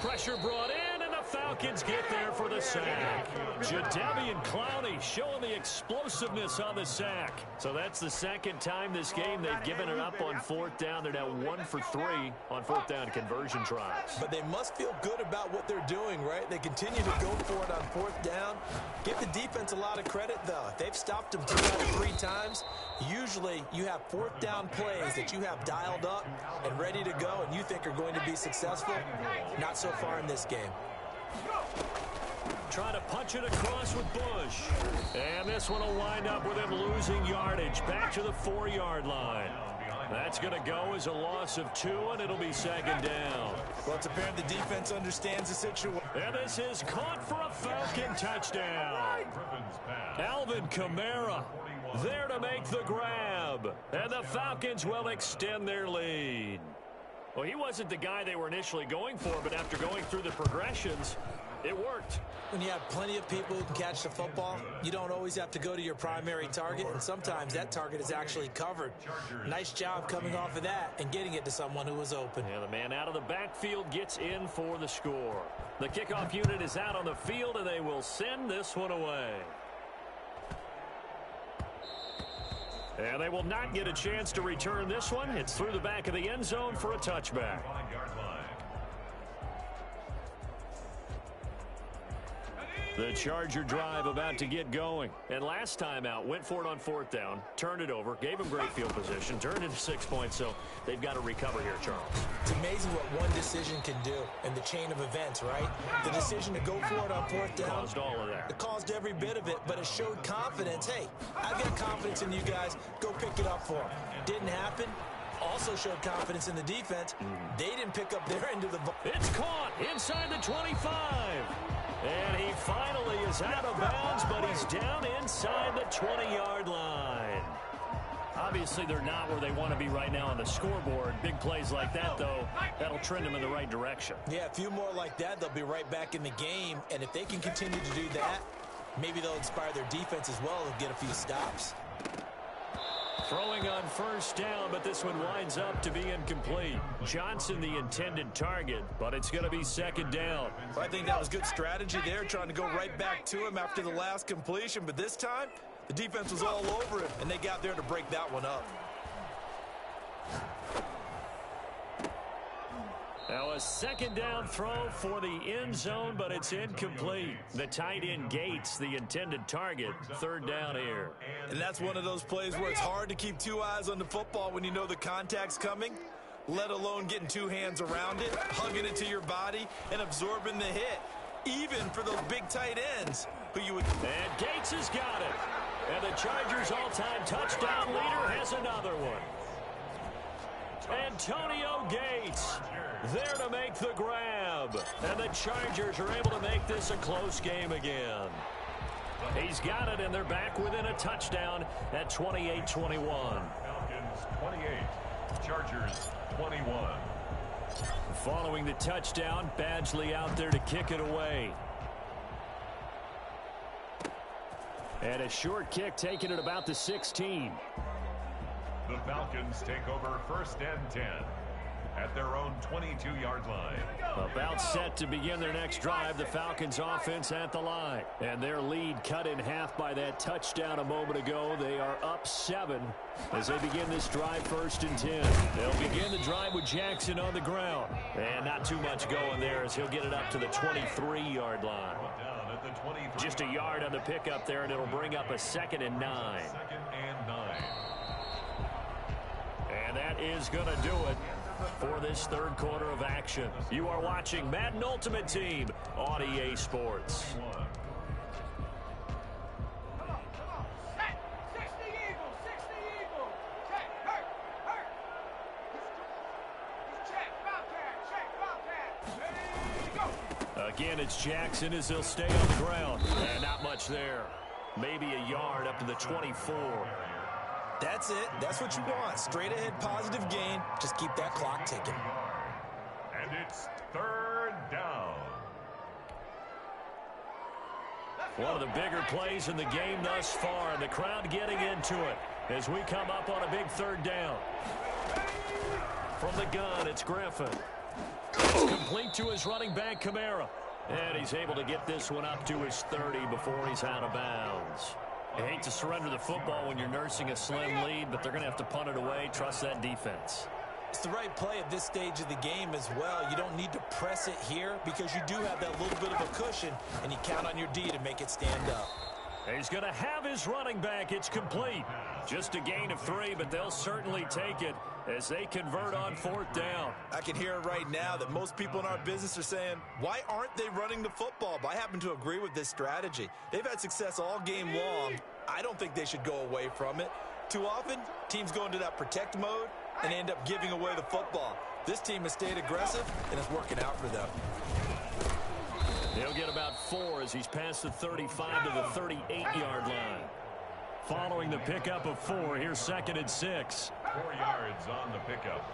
Pressure brought in, and the Falcons get there for the sack. Jadeveon Clowney showing the explosiveness on the sack. So that's the 2nd time this game they've given it up on 4th down. They're now 1 for 3 on 4th down conversion tries. But they must feel good about what they're doing, right? They continue to go for it on 4th down. Give the defense a lot of credit, though. If they've stopped them 2 out of 3 times, usually you have 4th down plays that you have dialed up and ready to go and you think are going to be successful. Not so far in this game. Trying to punch it across with Bush. And this one will wind up with him losing yardage back to the 4-yard line. That's going to go as a loss of 2, and it'll be 2nd down. Well, it's apparent the defense understands the situation. And this is caught for a Falcon touchdown. Alvin Kamara there to make the grab. And the Falcons will extend their lead. Well, he wasn't the guy they were initially going for, but after going through the progressions, it worked. When you have plenty of people who can catch the football, you don't always have to go to your primary target, and sometimes that target is actually covered. Nice job coming off of that and getting it to someone who was open. And the man out of the backfield gets in for the score. The kickoff unit is out on the field, and they will send this one away. And they will not get a chance to return this one. It's through the back of the end zone for a touchback. The Charger drive about to get going. And last time out, went for it on 4th down, turned it over, gave them great field position, turned into 6 points, so they've got to recover here, Charles. It's amazing what one decision can do in the chain of events, right? The decision to go for it on 4th down. Caused all of that. It caused every bit of it, but it showed confidence. Hey, I've got confidence in you guys. Go pick it up for them. Didn't happen. also showed confidence in the defense. They didn't pick up their end of the ball. It's caught inside the 25. And he finally is out of bounds, but he's down inside the 20-yard line. Obviously, they're not where they want to be right now on the scoreboard. Big plays like that, though, that'll trend them in the right direction. Yeah, a few more like that, they'll be right back in the game. And if they can continue to do that, maybe they'll inspire their defense as well and get a few stops. Throwing on first down, but this one winds up to be incomplete. Johnson the intended target, but it's going to be second down. Well, I think that was good strategy there, trying to go right back to him after the last completion. But this time, the defense was all over him, and they got there to break that one up. Now a second down throw for the end zone, but it's incomplete. The tight end Gates, the intended target, third down here. And that's one of those plays where it's hard to keep two eyes on the football when you know the contact's coming, let alone getting two hands around it, hugging it to your body, and absorbing the hit, even for those big tight ends who you would... And Gates has got it. And the Chargers' all-time touchdown leader has another one. Antonio Gates there to make the grab. And the Chargers are able to make this a close game again. He's got it, and they're back within a touchdown at 28-21. Falcons 28, Chargers 21. Following the touchdown, Badgley out there to kick it away. And a short kick taken at about the 16. The Falcons take over first and 10 at their own 22-yard line. About set to begin their next drive, the Falcons offense at the line. And their lead cut in half by that touchdown a moment ago. They are up 7 as they begin this drive first and 10. They'll begin the drive with Jackson on the ground. And not too much going there as he'll get it up to the 23-yard line. Just a yard on the pickup there, and it'll bring up a 2nd and 9. And that is going to do it for this third quarter of action. You are watching Madden Ultimate Team on EA Sports. Come on. 60 Eagles, 60 Eagles. Check, hurt. He's check, Bobcat. Ready, go. Again, it's Jackson as he'll stay on the ground. And not much there. Maybe a yard up to the 24. That's it. That's what you want. Straight ahead positive gain. Just keep that clock ticking. And it's third down. One of the bigger plays in the game thus far. And the crowd getting into it as we come up on a big third down. From the gun, it's Griffin. It's complete to his running back, Kamara. And he's able to get this one up to his 30 before he's out of bounds. You hate to surrender the football when you're nursing a slim lead, but they're going to have to punt it away. Trust that defense. It's the right play at this stage of the game as well. You don't need to press it here because you do have that little bit of a cushion, and you count on your D to make it stand up. He's going to have his running back. It's complete. Just a gain of 3, but they'll certainly take it as they convert on fourth down. I can hear it right now that most people in our business are saying, why aren't they running the football? But I happen to agree with this strategy. They've had success all game long. I don't think they should go away from it. Too often, teams go into that protect mode and end up giving away the football. This team has stayed aggressive, and it's working out for them. He'll get about 4 as he's past the 35 to the 38-yard line. Following the pickup of 4, here's 2nd and 6. 4 yards on the pickup.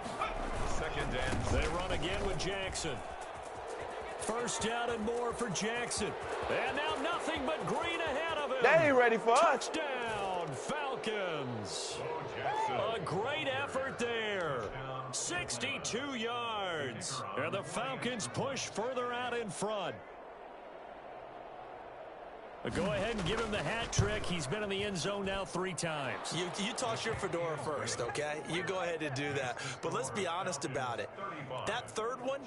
2nd and 6. They run again with Jackson. First down and more for Jackson. And now nothing but green ahead of him. They ain't ready for us. Touchdown, Falcons. A great effort there. 62 yards. And the Falcons push further out in front. Go ahead and give him the hat trick. He's been in the end zone now 3 times. You toss your fedora first, okay? You go ahead and do that. But let's be honest about it. That third one,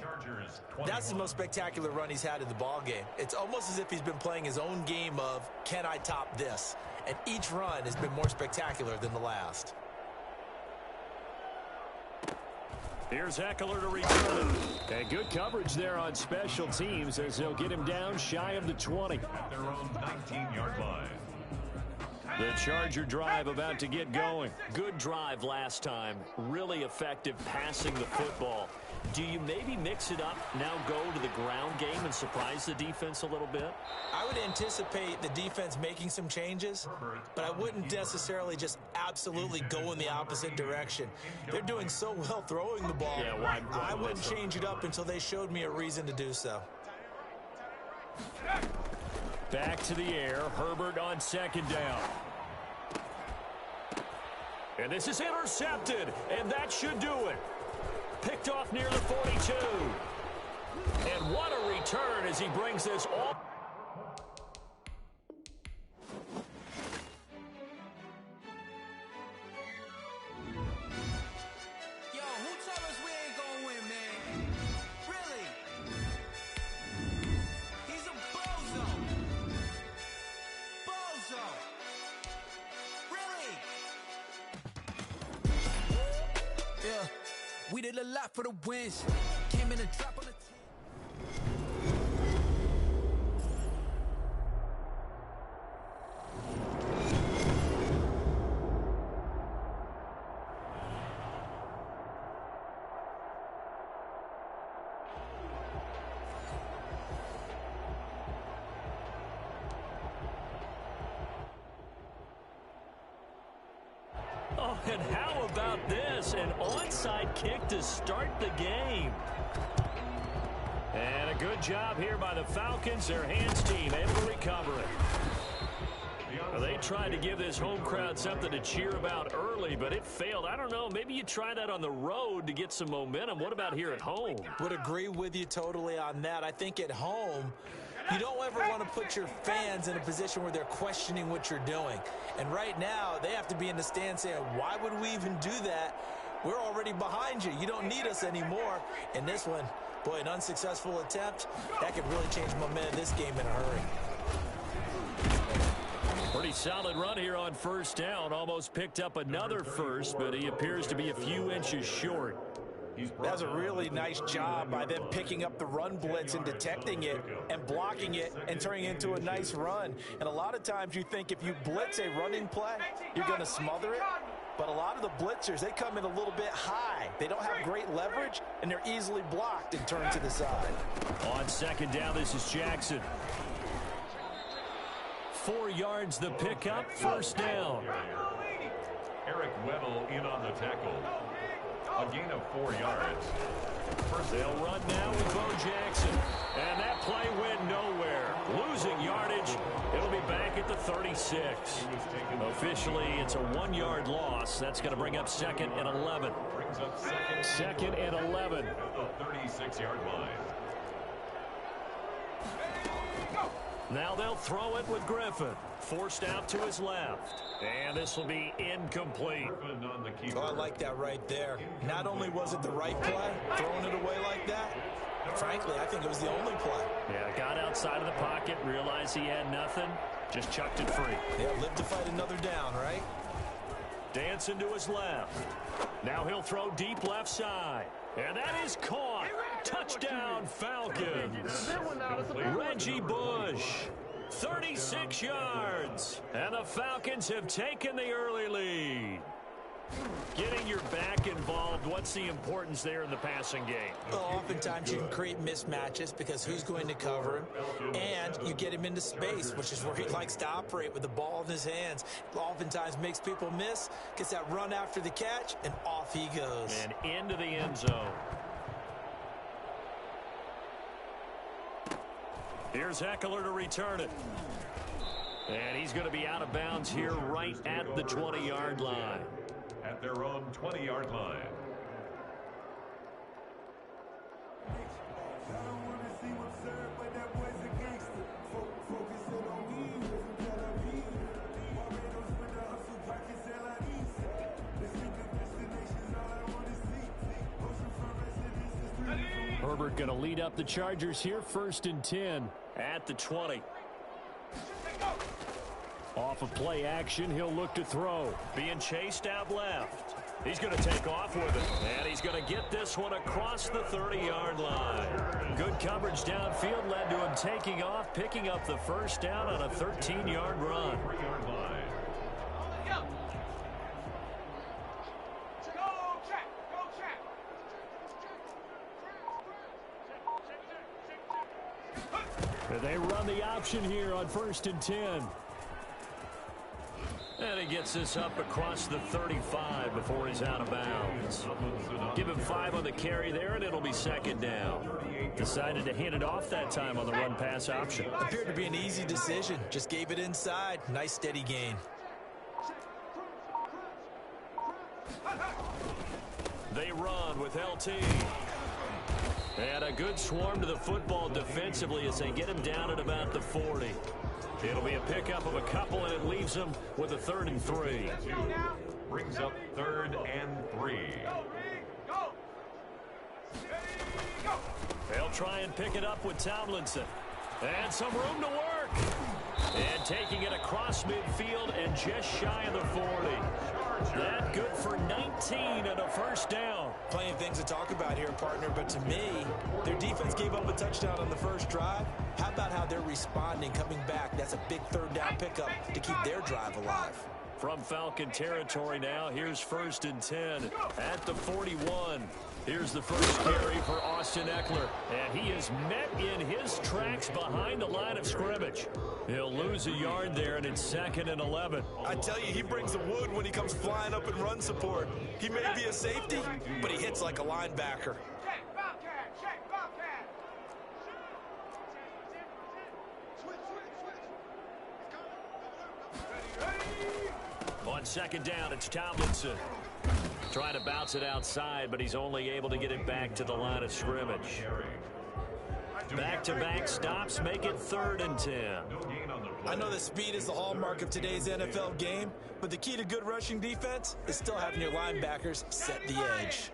that's the most spectacular run he's had in the ball game. It's almost as if he's been playing his own game of, can I top this? And each run has been more spectacular than the last. Here's Eckler to return. And good coverage there on special teams as they'll get him down shy of the 20. At their own 19-yard line. The Charger drive about to get going. Good drive last time. Really effective passing the football. Do you maybe mix it up, now go to the ground game and surprise the defense a little bit? I would anticipate the defense making some changes, but I wouldn't necessarily just absolutely go in the opposite direction. They're doing so well throwing the ball. Yeah, why I wouldn't change it up until they showed me a reason to do so. Back to the air. Herbert on second down. And this is intercepted, and that should do it. Picked off near the 42. And what a return as he brings this all. Yo, who told us we ain't gonna win, man? Really? He's a bozo. Bozo. Really? Yeah. We did a lot for the wins. Came in a drop on the Oh, and how about this? An onside kick to start the game. And a good job here by the Falcons. Their hands team able to recover it. Well, they tried to give this home crowd something to cheer about early, but it failed. I don't know. Maybe you try that on the road to get some momentum. What about here at home? Would agree with you totally on that. I think at home, you don't ever want to put your fans in a position where they're questioning what you're doing. And right now, they have to be in the stand saying, why would we even do that? We're already behind you. You don't need us anymore. And this one, boy, an unsuccessful attempt, that could really change momentum of this game in a hurry. Pretty solid run here on first down. Almost picked up another first, but he appears to be a few inches short. That was a really nice job by them picking up the run blitz and detecting it and blocking it and turning it into a nice run. And a lot of times you think if you blitz a running play, you're going to smother it. But a lot of the blitzers, they come in a little bit high. They don't have great leverage, and they're easily blocked and turned to the side. On second down, this is Jackson. 4 yards the pickup, first down. Eric Weddle in on the tackle. A gain of 4 yards. They'll run now with Bo Jackson. And that play went nowhere. Losing yardage. It'll be back at the 36. Officially, it's a 1-yard loss. That's going to bring up second and 11. Brings up Second and 11. at the 36-yard line. Now they'll throw it with Griffin. Forced out to his left. And this will be incomplete. On the keeper. Oh, I like that right there. Not only was it the right play, throwing it away like that, frankly, I think it was the only play. Yeah, got outside of the pocket, realized he had nothing, just chucked it free. Yeah, live to fight another down, right? Dancing to his left. Now he'll throw deep left side. And that is caught. Touchdown, Falcons. Reggie Bush. 36 yards. And the Falcons have taken the early lead. Getting your back involved, what's the importance there in the passing game? Well, oftentimes you can create mismatches because who's going to cover him, and you get him into space, which is where he likes to operate with the ball in his hands. Oftentimes makes people miss, gets that run after the catch, and off he goes. And into the end zone. Here's Eckler to return it. And he's going to be out of bounds here right at the 20-yard line. At their own 20-yard line. Herbert going to lead up the Chargers here, 1st and 10 at the 20. Off of play action, he'll look to throw. Being chased out left. He's going to take off with it. And he's going to get this one across the 30-yard line. Good coverage downfield led to him taking off, picking up the first down on a 13-yard run. And they run the option here on 1st and 10. And he gets this up across the 35 before he's out of bounds. Give him 5 on the carry there, and it'll be 2nd down. Decided to hand it off that time on the run-pass option. Appeared to be an easy decision. Just gave it inside. Nice steady gain. They run with LT. And a good swarm to the football defensively as they get him down at about the 40. It'll be a pickup of a couple, and it leaves them with a 3rd and 3. Brings up 3rd and 3. They'll try and pick it up with Tomlinson. And some room to work. And taking it across midfield and just shy of the 40. That good for 19 and a 1st down. Plenty of things to talk about here, partner, but to me, their defense gave up a touchdown on the first drive. How about how they're responding, coming back? That's a big 3rd down pickup to keep their drive alive. From Falcon territory now, here's 1st and 10 at the 41. Here's the first carry for Austin Eckler, and he is met in his tracks behind the line of scrimmage. He'll lose a yard there, and it's 2nd and 11. I tell you, he brings the wood when he comes flying up in run support. He may be a safety, but he hits like a linebacker. On 2nd down, it's Tomlinson. Trying to bounce it outside, but he's only able to get it back to the line of scrimmage. Back-to-back stops make it 3rd and 10. I know that speed is the hallmark of today's NFL game, but the key to good rushing defense is still having your linebackers set the edge.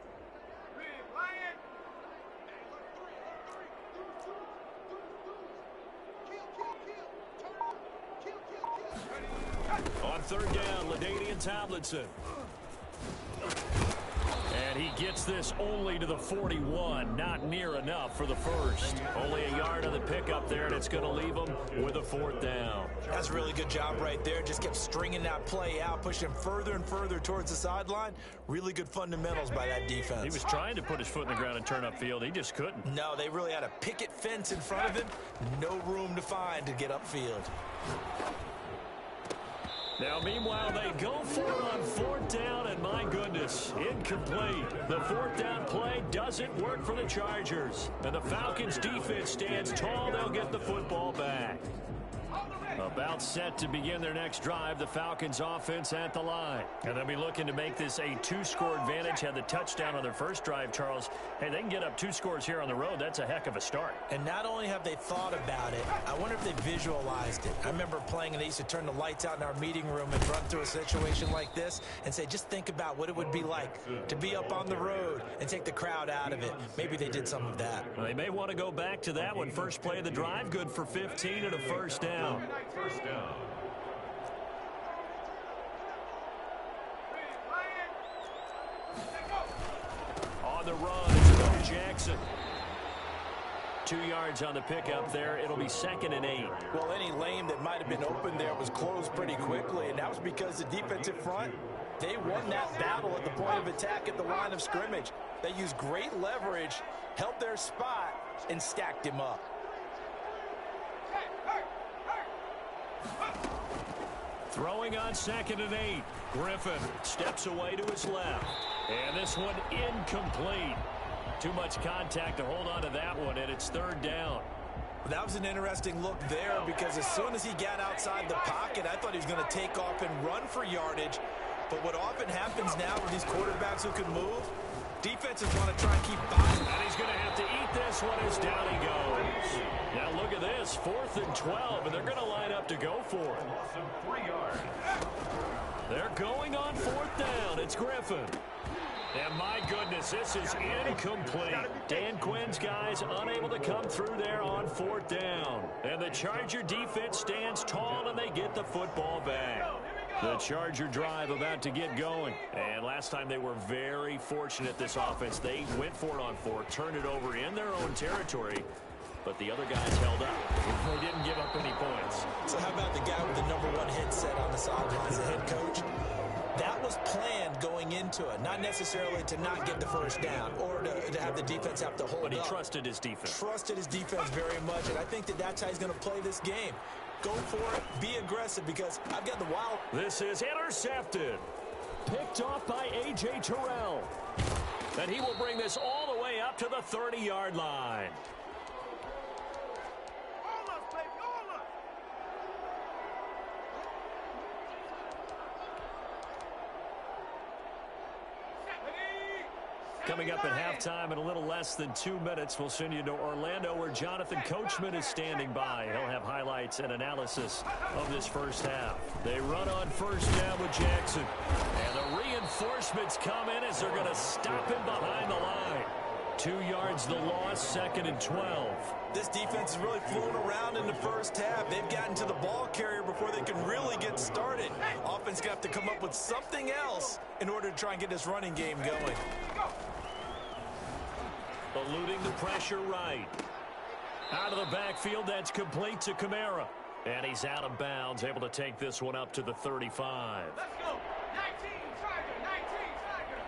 On 3rd down, LaDainian Tomlinson. And he gets this only to the 41. Not near enough for the 1st. Only a yard on the pickup there, and it's going to leave him with a 4th down. That's a really good job right there. Just kept stringing that play out, pushing him further and further towards the sideline. Really good fundamentals by that defense. He was trying to put his foot in the ground and turn upfield. He just couldn't. No, they really had a picket fence in front of him. No room to find to get upfield. Now, meanwhile, they go for it on 4th down, and my goodness, incomplete. The 4th down play doesn't work for the Chargers. And the Falcons' defense stands tall. They'll get the football back. About set to begin their next drive, the Falcons offense at the line. And they'll be looking to make this a 2-score advantage. Had the touchdown on their first drive, Charles. Hey, they can get up 2 scores here on the road. That's a heck of a start. And not only have they thought about it, I wonder if they visualized it. I remember playing and they used to turn the lights out in our meeting room and run through a situation like this and say, just think about what it would be like to be up on the road and take the crowd out of it. Maybe they did some of that. Well, they may want to go back to that one. First play of the drive, good for 15 and a 1st down. 1st down. On the run, it's Bo Jackson. 2 yards on the pickup there. It'll be 2nd and 8. Well, any lane that might have been open there was closed pretty quickly, and that was because the defensive front, they won that battle at the point of attack at the line of scrimmage. They used great leverage, held their spot, and stacked him up. Throwing on 2nd and 8. Griffin steps away to his left. And this one incomplete. Too much contact to hold on to that one, and it's 3rd down. That was an interesting look there because as soon as he got outside the pocket, I thought he was going to take off and run for yardage. But what often happens now with these quarterbacks who can move, defenses want to try and keep boxing. And he's going to have to eat this one as down he goes. Now look at this, 4th and 12, and they're going to line up to go for it. 3 yards. They're going on 4th down. It's Griffin. And my goodness, this is incomplete. Dan Quinn's guys unable to come through there on 4th down. And the Charger defense stands tall, and they get the football back. The Charger drive about to get going. And last time they were very fortunate, this offense. They went for it on 4, turned it over in their own territory, but the other guys held up. They didn't give up any points. So how about the guy with the #1 headset on the sidelines, the head coach? That was planned going into it, not necessarily to not get the first down or to have the defense have to hold up. But he trusted his defense. Trusted his defense very much, and I think that's how he's going to play this game. Go for it, be aggressive, because I've got the wild. This is intercepted. Picked off by A.J. Terrell. And he will bring this all the way up to the 30-yard line. Coming up at halftime in a little less than 2 minutes, we'll send you to Orlando where Jonathan Coachman is standing by. He'll have highlights and analysis of this first half. They run on first down with Jackson. And the reinforcements come in as they're going to stop him behind the line. 2 yards the loss, 2nd and 12. This defense has really flown around in the first half. They've gotten to the ball carrier before they can really get started. Offense going to have to come up with something else in order to try and get this running game going. Eluding the pressure right. Out of the backfield, that's complete to Kamara. And he's out of bounds, able to take this one up to the 35. Let's go. 19, Tiger, 19, Tiger.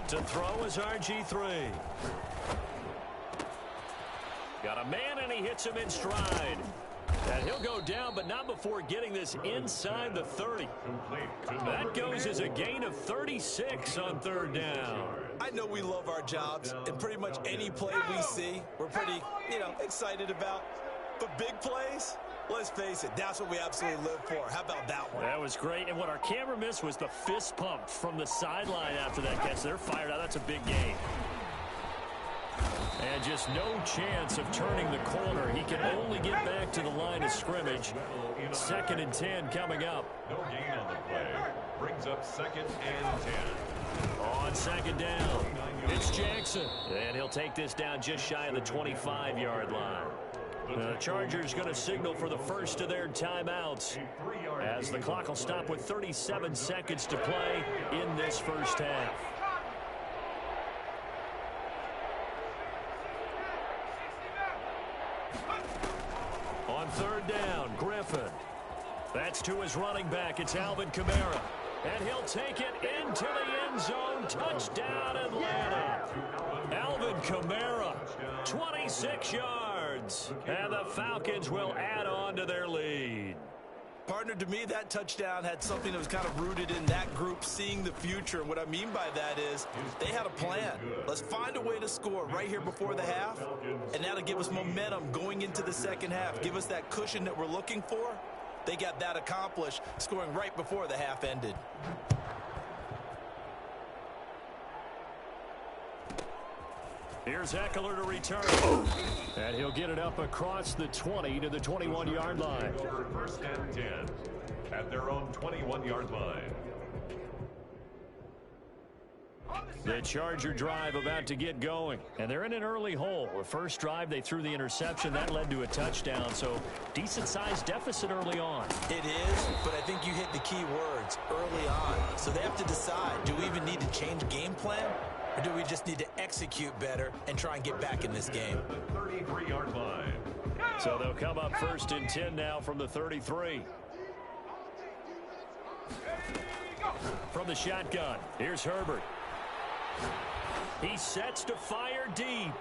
To throw is RG3. Got a man, and he hits him in stride. And he'll go down, but not before getting this inside the 30. That goes as a gain of 36 on 3rd down. I know we love our jobs, and pretty much any play we see, we're pretty, excited about. But big plays, let's face it, that's what we absolutely live for. How about that one? That was great, and what our camera missed was the fist pump from the sideline after that catch. They're fired out. That's a big gain. And just no chance of turning the corner. He can only get back to the line of scrimmage. 2nd and 10 coming up. No gain on the play. Brings up 2nd and 10. On 2nd down, it's Jackson. And he'll take this down just shy of the 25-yard line. The Chargers going to signal for the first of their timeouts as the clock will stop with 37 seconds to play in this first half. On 3rd down, Griffin. That's to his running back. It's Alvin Kamara. And he'll take it into the end zone. Touchdown, Atlanta. Alvin Kamara, 26 yards. And the Falcons will add on to their lead. Partner, to me, that touchdown had something that was kind of rooted in that group seeing the future. And what I mean by that is they had a plan. Let's find a way to score right here before the half, and that'll give us momentum going into the second half. Give us that cushion that we're looking for. They got that accomplished, scoring right before the half ended. Here's Eckler to return. And he'll get it up across the 20 to the 21-yard line. 1st and 10 at their own 21-yard line. The Charger drive about to get going. And they're in an early hole. The first drive, they threw the interception. That led to a touchdown. So decent-sized deficit early on. It is, but I think you hit the key words early on. So they have to decide, do we even need to change game plan? Or do we just need to execute better and try and get back in this game? The 33-yard line. So they'll come up 1st and 10 now from the 33. From the shotgun, here's Herbert. He sets to fire deep.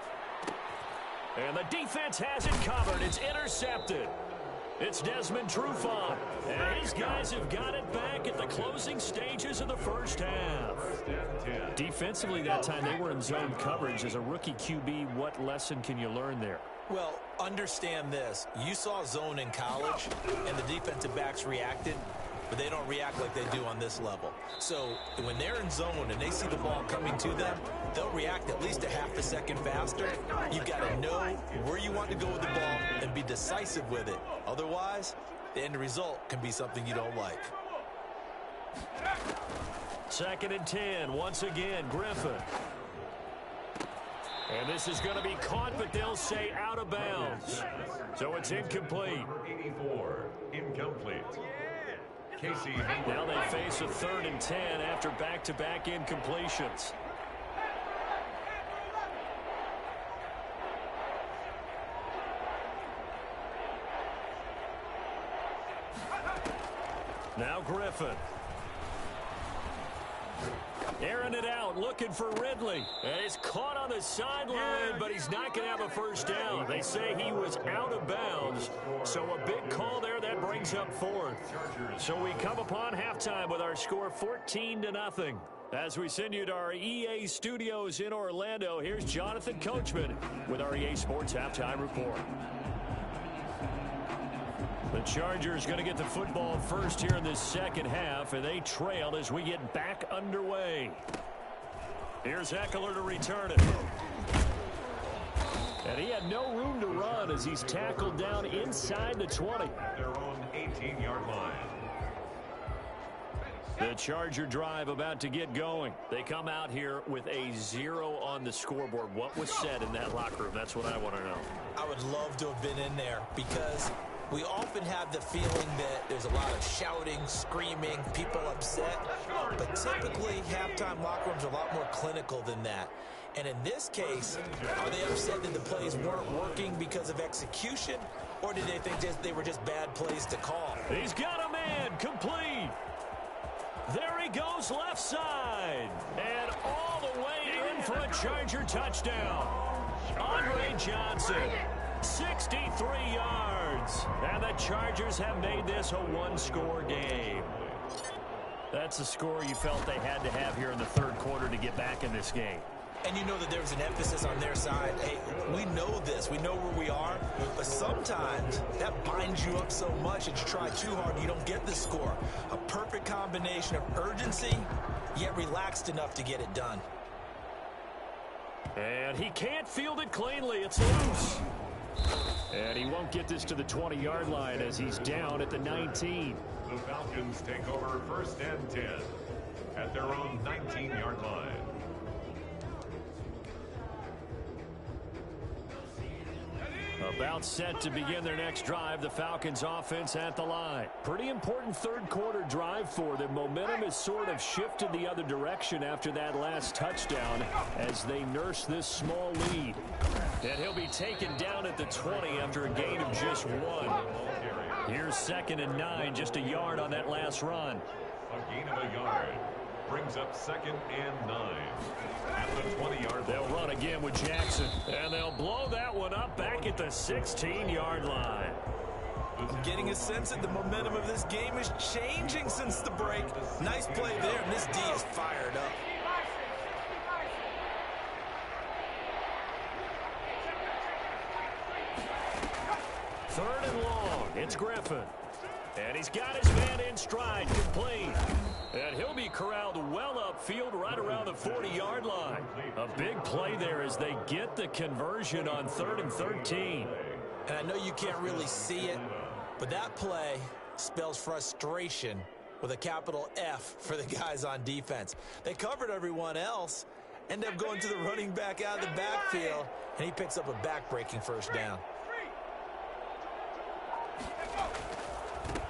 And the defense has it covered. It's intercepted. It's Desmond Trufant. And his guys have got it back at the closing stages of the first half. Defensively that time, they were in zone coverage. As a rookie QB, what lesson can you learn there? Well, understand this. You saw zone in college, and the defensive backs reacted, but they don't react like they do on this level. So when they're in zone and they see the ball coming to them, they'll react at least a half a second faster. You've got to know where you want to go with the ball and be decisive with it. Otherwise, the end result can be something you don't like. 2nd and 10, once again, Griffin. And this is going to be caught, but they'll say out of bounds. So it's incomplete. Number 84, incomplete. Casey. Now they face a 3rd and 10 after back-to-back incompletions. Now Griffin. Airing it out, looking for Ridley. And he's caught on the sideline, but he's not going to have a first down. They say he was out of bounds. So a big call there that brings up fourth. So we come upon halftime with our score 14-0. As we send you to our EA studios in Orlando, here's Jonathan Coachman with our EA Sports Halftime Report. The Chargers going to get the football first here in this second half, and they trail as we get back underway. Here's Eckler to return it. And he had no room to run as he's tackled down inside the 20. Their own 18-yard line. The Charger drive about to get going. They come out here with a 0 on the scoreboard. What was said in that locker room? That's what I want to know. I would love to have been in there because we often have the feeling that there's a lot of shouting, screaming, people upset. But typically, halftime locker rooms are a lot more clinical than that. And in this case, are they upset that the plays weren't working because of execution? Or did they think they were just bad plays to call? He's got a man complete. There he goes left side. And all the way in for a Charger touchdown. Andre Johnson, 63 yards. And the Chargers have made this a one-score game. That's the score you felt they had to have here in the third quarter to get back in this game. And you know that there was an emphasis on their side. Hey, we know this. We know where we are. But sometimes that binds you up so much that you try too hard and you don't get the score. A perfect combination of urgency, yet relaxed enough to get it done. And he can't field it cleanly. It's loose. And he won't get this to the 20-yard line as he's down at the 19. The Falcons take over first and 10 at their own 19-yard line. About set to begin their next drive, the Falcons offense at the line. Pretty important third quarter drive for them. Momentum has sort of shifted the other direction after that last touchdown as they nurse this small lead. And he'll be taken down at the 20 after a gain of just 1. Here's 2nd and 9, just a yard on that last run. A gain of a yard brings up 2nd and 9. At the 20-yard line. They'll run again with Jackson. And they'll blow that one up back at the 16-yard line. I'm getting a sense that the momentum of this game is changing since the break. Nice play there, and this D is fired up. Third and long. It's Griffin. And he's got his man in stride, complete. And he'll be corralled well upfield right around the 40-yard line. A big play there as they get the conversion on 3rd and 13. And I know you can't really see it, but that play spells frustration with a capital F for the guys on defense. They covered everyone else, end up going to the running back out of the backfield, and he picks up a back-breaking first down.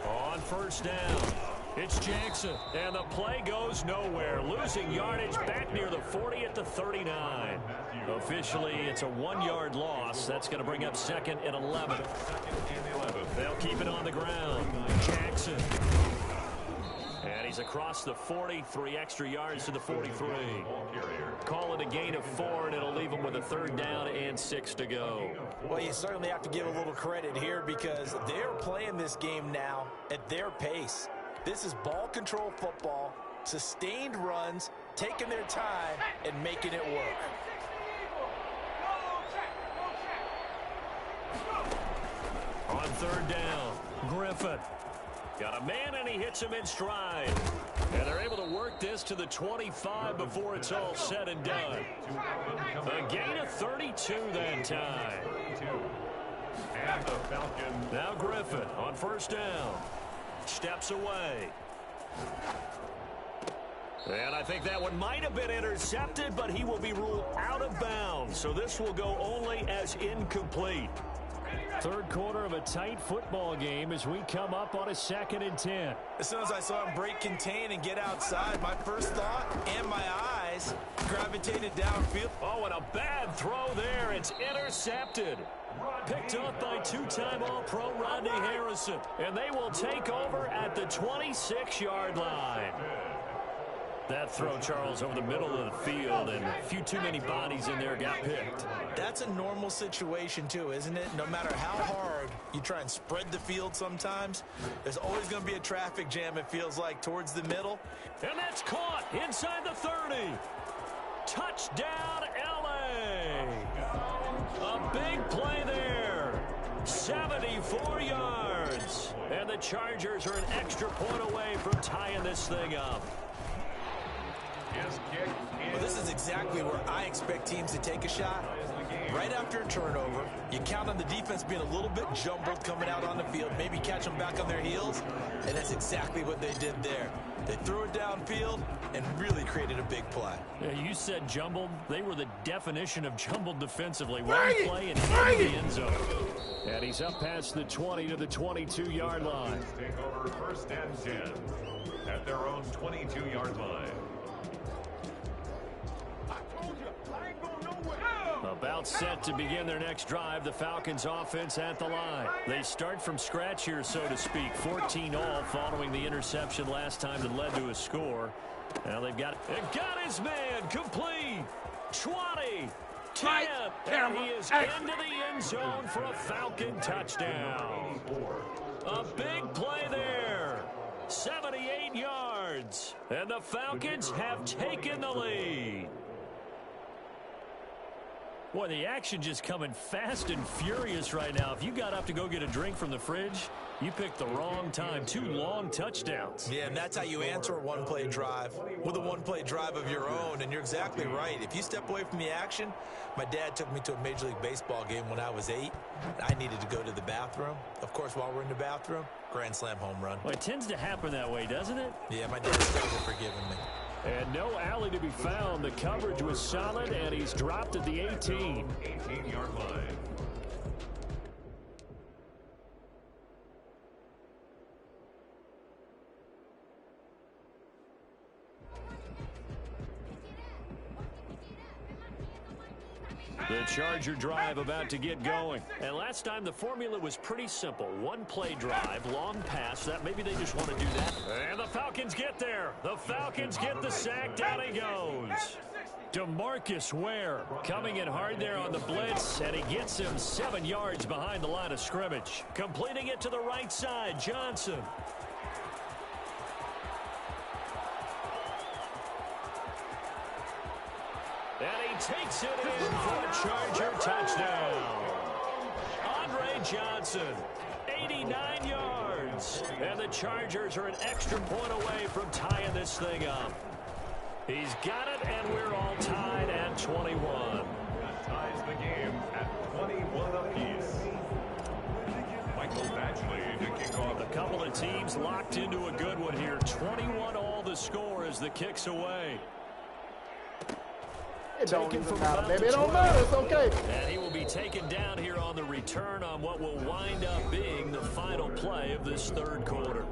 On first down, it's Jackson, and the play goes nowhere. Losing yardage back near the 40 at the 39. Officially, it's a 1-yard loss. That's going to bring up 2nd and 11. They'll keep it on the ground. Jackson. And he's across the 40, 3 extra yards to the 43. Call it a gain of 4, and it'll leave him with a 3rd down and 6 to go. Well, you certainly have to give a little credit here because they're playing this game now at their pace. This is ball control football, sustained runs, taking their time, and making it work. On 3rd down, Griffin. Got a man, and he hits him in stride. And they're able to work this to the 25 before it's all said and done. A gain of 32 that time. And the Falcons. Now Griffin on first down. Steps away. And I think that one might have been intercepted, but he will be ruled out of bounds. So this will go only as incomplete. Third quarter of a tight football game as we come up on a 2nd and 10. As soon as I saw him break contain and get outside, my first thought and my eyes gravitated downfield. Oh, and a bad throw there. It's intercepted. Picked off by two-time All-Pro Rodney Harrison. And they will take over at the 26-yard line. That throw, Charles, over the middle of the field, and a few too many bodies in there got picked. That's a normal situation, too, isn't it? No matter how hard you try and spread the field sometimes, there's always going to be a traffic jam, it feels like, towards the middle. And that's caught inside the 30. Touchdown, L.A. A big play there. 74 yards. And the Chargers are an extra point away from tying this thing up. Well, this is exactly where I expect teams to take a shot. Right after a turnover, you count on the defense being a little bit jumbled coming out on the field, maybe catch them back on their heels, and that's exactly what they did there. They threw it downfield and really created a big play. Yeah, you said jumbled. They were the definition of jumbled defensively. One play and in the end zone. And he's up past the 20 to the 22-yard line. Take over first and 10 at their own 22-yard line. About set to begin their next drive, the Falcons offense at the line. They start from scratch here, so to speak. 14-all following the interception last time that led to a score. Now they've got his man complete. 20, 10, and he is into the end zone for a Falcon touchdown. A big play there. 78 yards. And the Falcons have taken the lead. Boy, the action just coming fast and furious right now. If you got up to go get a drink from the fridge, you picked the wrong time. 2 long touchdowns. Yeah, and that's how you answer a one-play drive, with a one-play drive of your own. And you're exactly right. If you step away from the action, my dad took me to a Major League Baseball game when I was 8. I needed to go to the bathroom. Of course, while we're in the bathroom, grand slam home run. Well, it tends to happen that way, doesn't it? Yeah, my dad's never forgiven me. And no alley to be found. The coverage was solid, and he's dropped at the 18. 18-yard line. The Charger drive about to get going. And last time the formula was pretty simple. One play drive, long pass. That maybe they just want to do that. And the Falcons get there. The Falcons get the sack. Down he goes. DeMarcus Ware coming in hard there on the blitz, and he gets him 7 yards behind the line of scrimmage. Completing it to the right side, Johnson. And he takes it in for a Charger touchdown. Andre Johnson, 89 yards. And the Chargers are an extra point away from tying this thing up. He's got it, and we're all tied at 21. That ties the game at 21 apiece. Michael Badgley to kick off. A couple of teams locked into a good one here. 21 all the score as the kick's away. It don't even matter, baby. It don't matter. It's okay. And he will be taken down here on the return on what will wind up being the final play of this third quarter.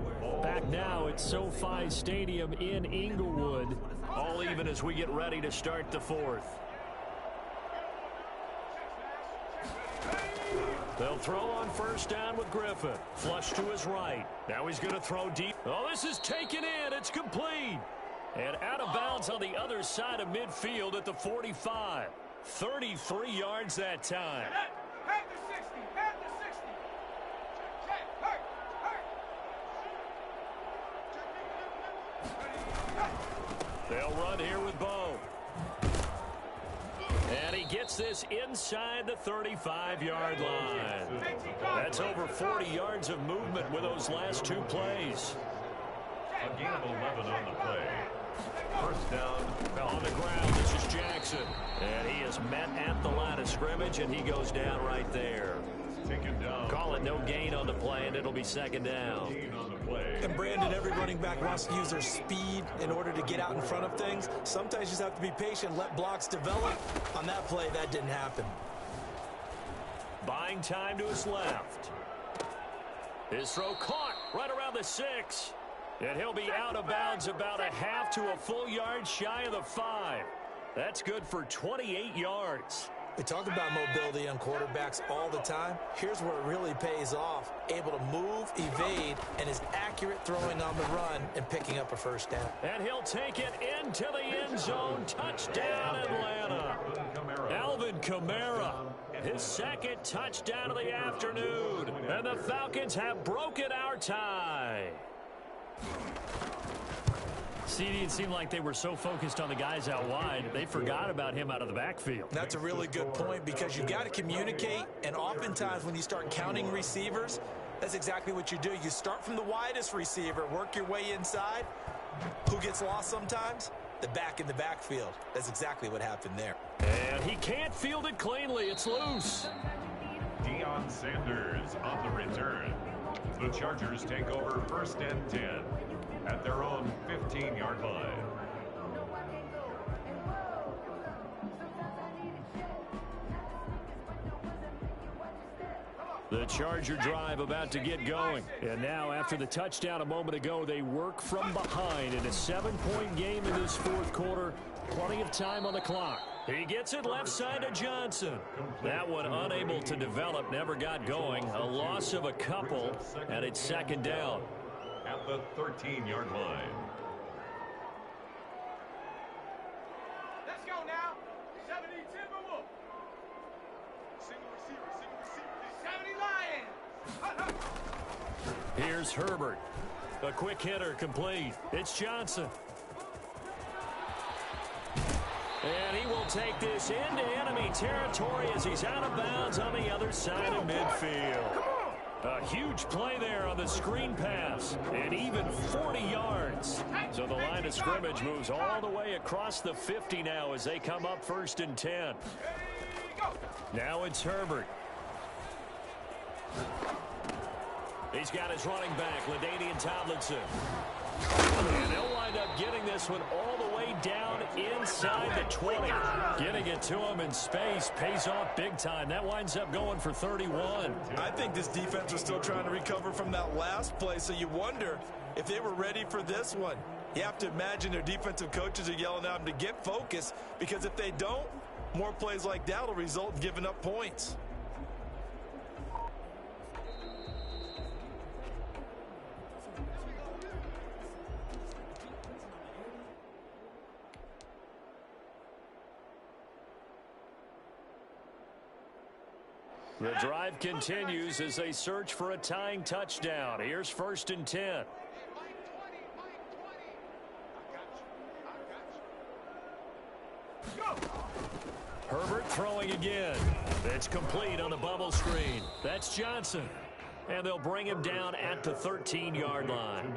Back now at SoFi Stadium in Inglewood. All even as we get ready to start the fourth. They'll throw on first down with Griffin. Flush to his right. Now he's going to throw deep. Oh, this is taken in. It's complete. And out of bounds on the other side of midfield at the 45. 33 yards that time. Head to 60. Head to 60. They'll run here with Bo. And he gets this inside the 35-yard line. That's over 40 yards of movement with those last 2 plays. A gain of 11 on the play. First down. On the ground, this is Jackson. And he is met at the line of scrimmage, and he goes down right there. Taken down. Call it no gain on the play, and it'll be second down. Gain on the play. And Brandon, every running back wants to use their speed in order to get out in front of things. Sometimes you just have to be patient, let blocks develop. On that play, that didn't happen. Buying time to his left. His throw caught right around the 6. And he'll be out of bounds about a half to a full yard shy of the 5. That's good for 28 yards. We talk about mobility on quarterbacks all the time. Here's where it really pays off. Able to move, evade, and is accurate throwing on the run and picking up a first down. And he'll take it into the end zone. Touchdown, Atlanta. Alvin Kamara, his second touchdown of the afternoon. And the Falcons have broken our tie. It seemed like they were so focused on the guys out wide, they forgot about him out of the backfield. That's a really good point because you've got to communicate, and oftentimes when you start counting receivers, that's exactly what you do. You start from the widest receiver, work your way inside. Who gets lost sometimes? The back in the backfield. That's exactly what happened there. And he can't field it cleanly. It's loose. Deion Sanders on the return. The Chargers take over 1st and 10 at their own 15-yard line. The Charger drive about to get going. And now, after the touchdown a moment ago, they work from behind in a 7-point game in this fourth quarter. Plenty of time on the clock. He gets it left side to Johnson. That one unable to develop, never got going. A loss of a couple, and it's 2nd down. At the 13-yard line. Let's go now. 70 Timberwolves. Single receiver. 70 Lions. Here's Herbert. A quick hitter complete. It's Johnson. And he will take this into enemy territory as he's out of bounds on the other side of midfield. A huge play there on the screen pass, and even 40 yards. So the line of scrimmage moves all the way across the 50 now as they come up 1st and 10. Now it's Herbert. He's got his running back, LaDainian Tomlinson. And they'll wind up getting this one all the way down inside the 20. Getting it to him in space pays off big time. That winds up going for 31. I think this defense was still trying to recover from that last play, so you wonder if they were ready for this one. You have to imagine their defensive coaches are yelling at them to get focused, because if they don't, more plays like that will result in giving up points. The drive continues as they search for a tying touchdown. Here's 1st and 10. Herbert throwing again. It's complete on the bubble screen. That's Johnson. And they'll bring him down at the 13-yard line.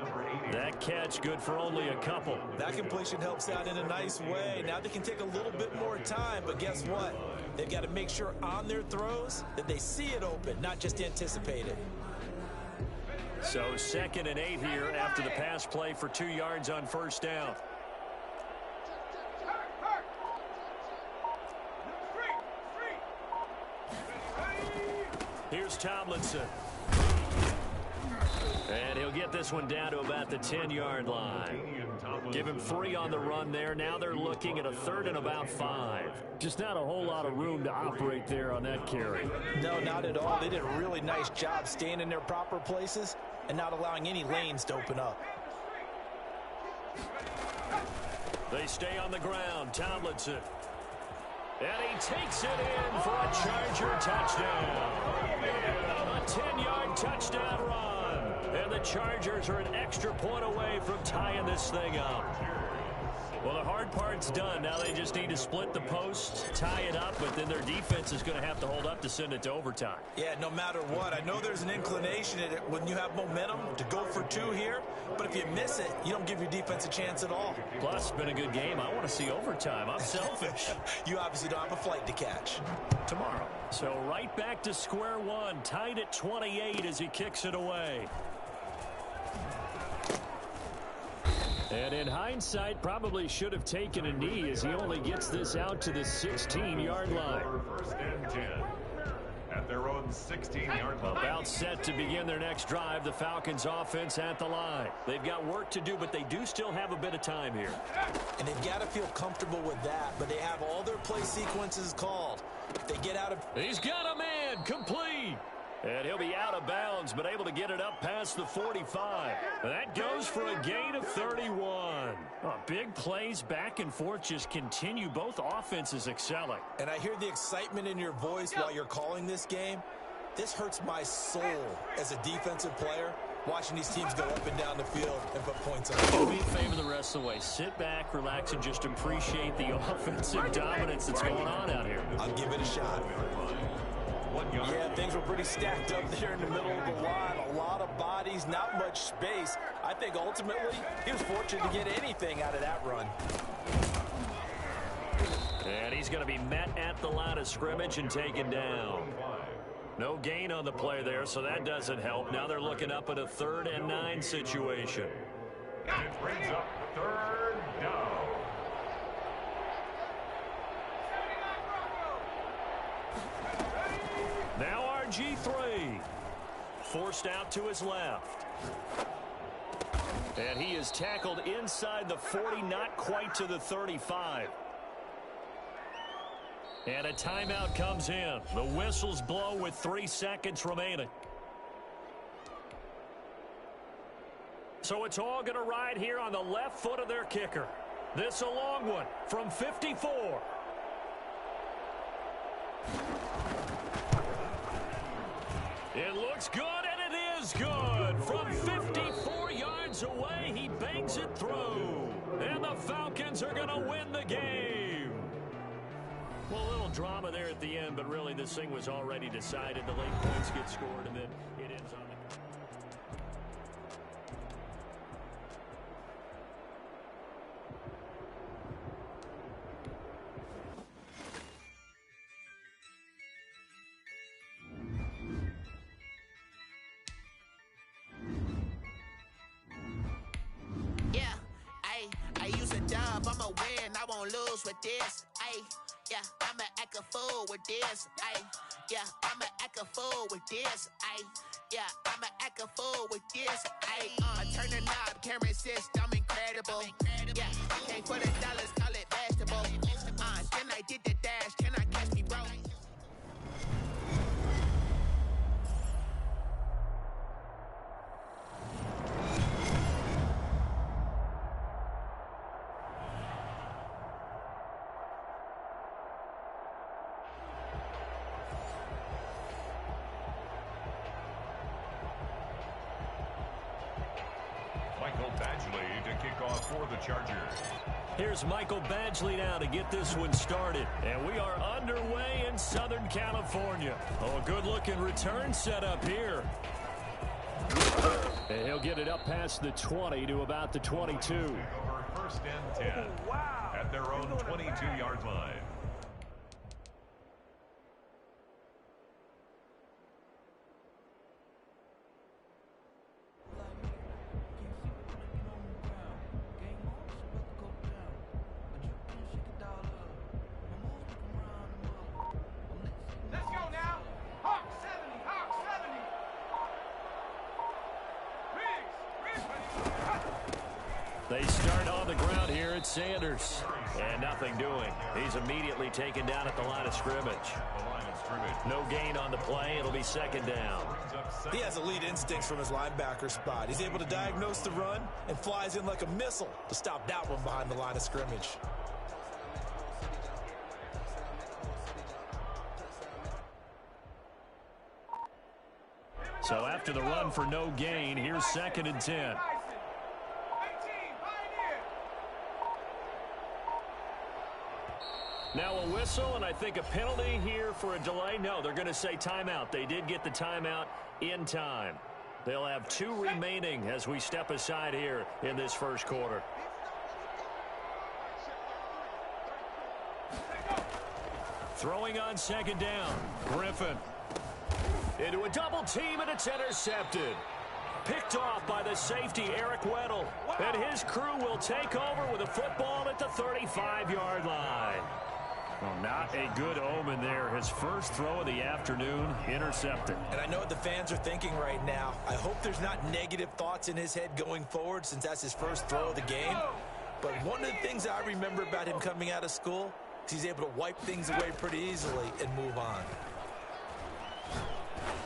That catch good for only a couple. That completion helps out in a nice way. Now they can take a little bit more time, but guess what? They've got to make sure on their throws that they see it open, not just anticipate it. So 2nd and 8 here after the pass play for 2 yards on 1st down. Here's Tomlinson. And he'll get this one down to about the 10-yard line. Give him 3 on the run there. Now they're looking at a 3rd and about 5. Just not a whole lot of room to operate there on that carry. No, not at all. They did a really nice job staying in their proper places and not allowing any lanes to open up. They stay on the ground. Tomlinson. And he takes it in for a Charger touchdown. A 10-yard touchdown run. And the Chargers are an extra point away from tying this thing up. Well, the hard part's done. Now they just need to split the post, tie it up, but then their defense is going to have to hold up to send it to overtime. Yeah, no matter what. I know there's an inclination in it when you have momentum to go for 2 here, but if you miss it, you don't give your defense a chance at all. Plus, it's been a good game. I want to see overtime. I'm selfish. You obviously don't have a flight to catch. Tomorrow. So right back to square one, tied at 28 as he kicks it away. And in hindsight, probably should have taken a knee as he only gets this out to the 16-yard line. 1st and 10 at their own 16-yard line. About set to begin their next drive, the Falcons offense at the line. They've got work to do, but they do still have a bit of time here. And they've got to feel comfortable with that, but they have all their play sequences called. They get out of... He's got a man, complete. And he'll be out of bounds, but able to get it up past the 45. That goes for a gain of 31. Big plays back and forth just continue. Both offenses excelling. And I hear the excitement in your voice while you're calling this game. This hurts my soul as a defensive player, watching these teams go up and down the field and put points on. Do me a favor the rest of the way. Sit back, relax, and just appreciate the offensive dominance that's going on out here. I'll give it a shot. Yeah, things were pretty stacked up there in the middle of the line. A lot of bodies, not much space. I think ultimately he was fortunate to get anything out of that run. And he's going to be met at the line of scrimmage and taken down. No gain on the play there, so that doesn't help. Now they're looking up at a 3rd and 9 situation. And it brings up 3rd down. Now RG3. Forced out to his left. And he is tackled inside the 40, not quite to the 35. And a timeout comes in. The whistles blow with 3 seconds remaining. So it's all going to ride here on the left foot of their kicker. This a long one from 54. It looks good, and it is good. From 54 yards away, he bangs it through. And the Falcons are going to win the game. Well, a little drama there at the end, but really this thing was already decided. The late points get scored, and then it ends on the... I'ma win, I won't lose with this. Ay, yeah, I'ma act a fool with this. Ay, yeah, I'ma act a fool with this. Ay, yeah, I'ma act a fool with this. Ay, I turn the knob, camera assist, I'm incredible. Yeah, came for the dollars, call it basketball. Then I did the dash, can I catch me, bro? For the Chargers. Here's Michael Badgley now to get this one started. And we are underway in Southern California. Oh, a good-looking return setup here. And he'll get it up past the 20 to about the 22. Over 1st and 10 at their own 22-yard line. They start on the ground here at Sanders. And nothing doing. He's immediately taken down at the line of scrimmage. No gain on the play. It'll be 2nd down. He has elite instincts from his linebacker spot. He's able to diagnose the run and flies in like a missile to stop that one behind the line of scrimmage. So after the run for no gain, here's 2nd and 10. Now a whistle, and I think a penalty here for a delay. No, they're going to say timeout. They did get the timeout in time. They'll have 2 remaining as we step aside here in this first quarter. Throwing on 2nd down. Griffin. Into a double team, and it's intercepted. Picked off by the safety, Eric Weddle. And his crew will take over with a football at the 35-yard line. Well, not a good omen there. His first throw of the afternoon, intercepted. And I know what the fans are thinking right now. I hope there's not negative thoughts in his head going forward since that's his first throw of the game. But one of the things I remember about him coming out of school, He's able to wipe things away pretty easily and move on.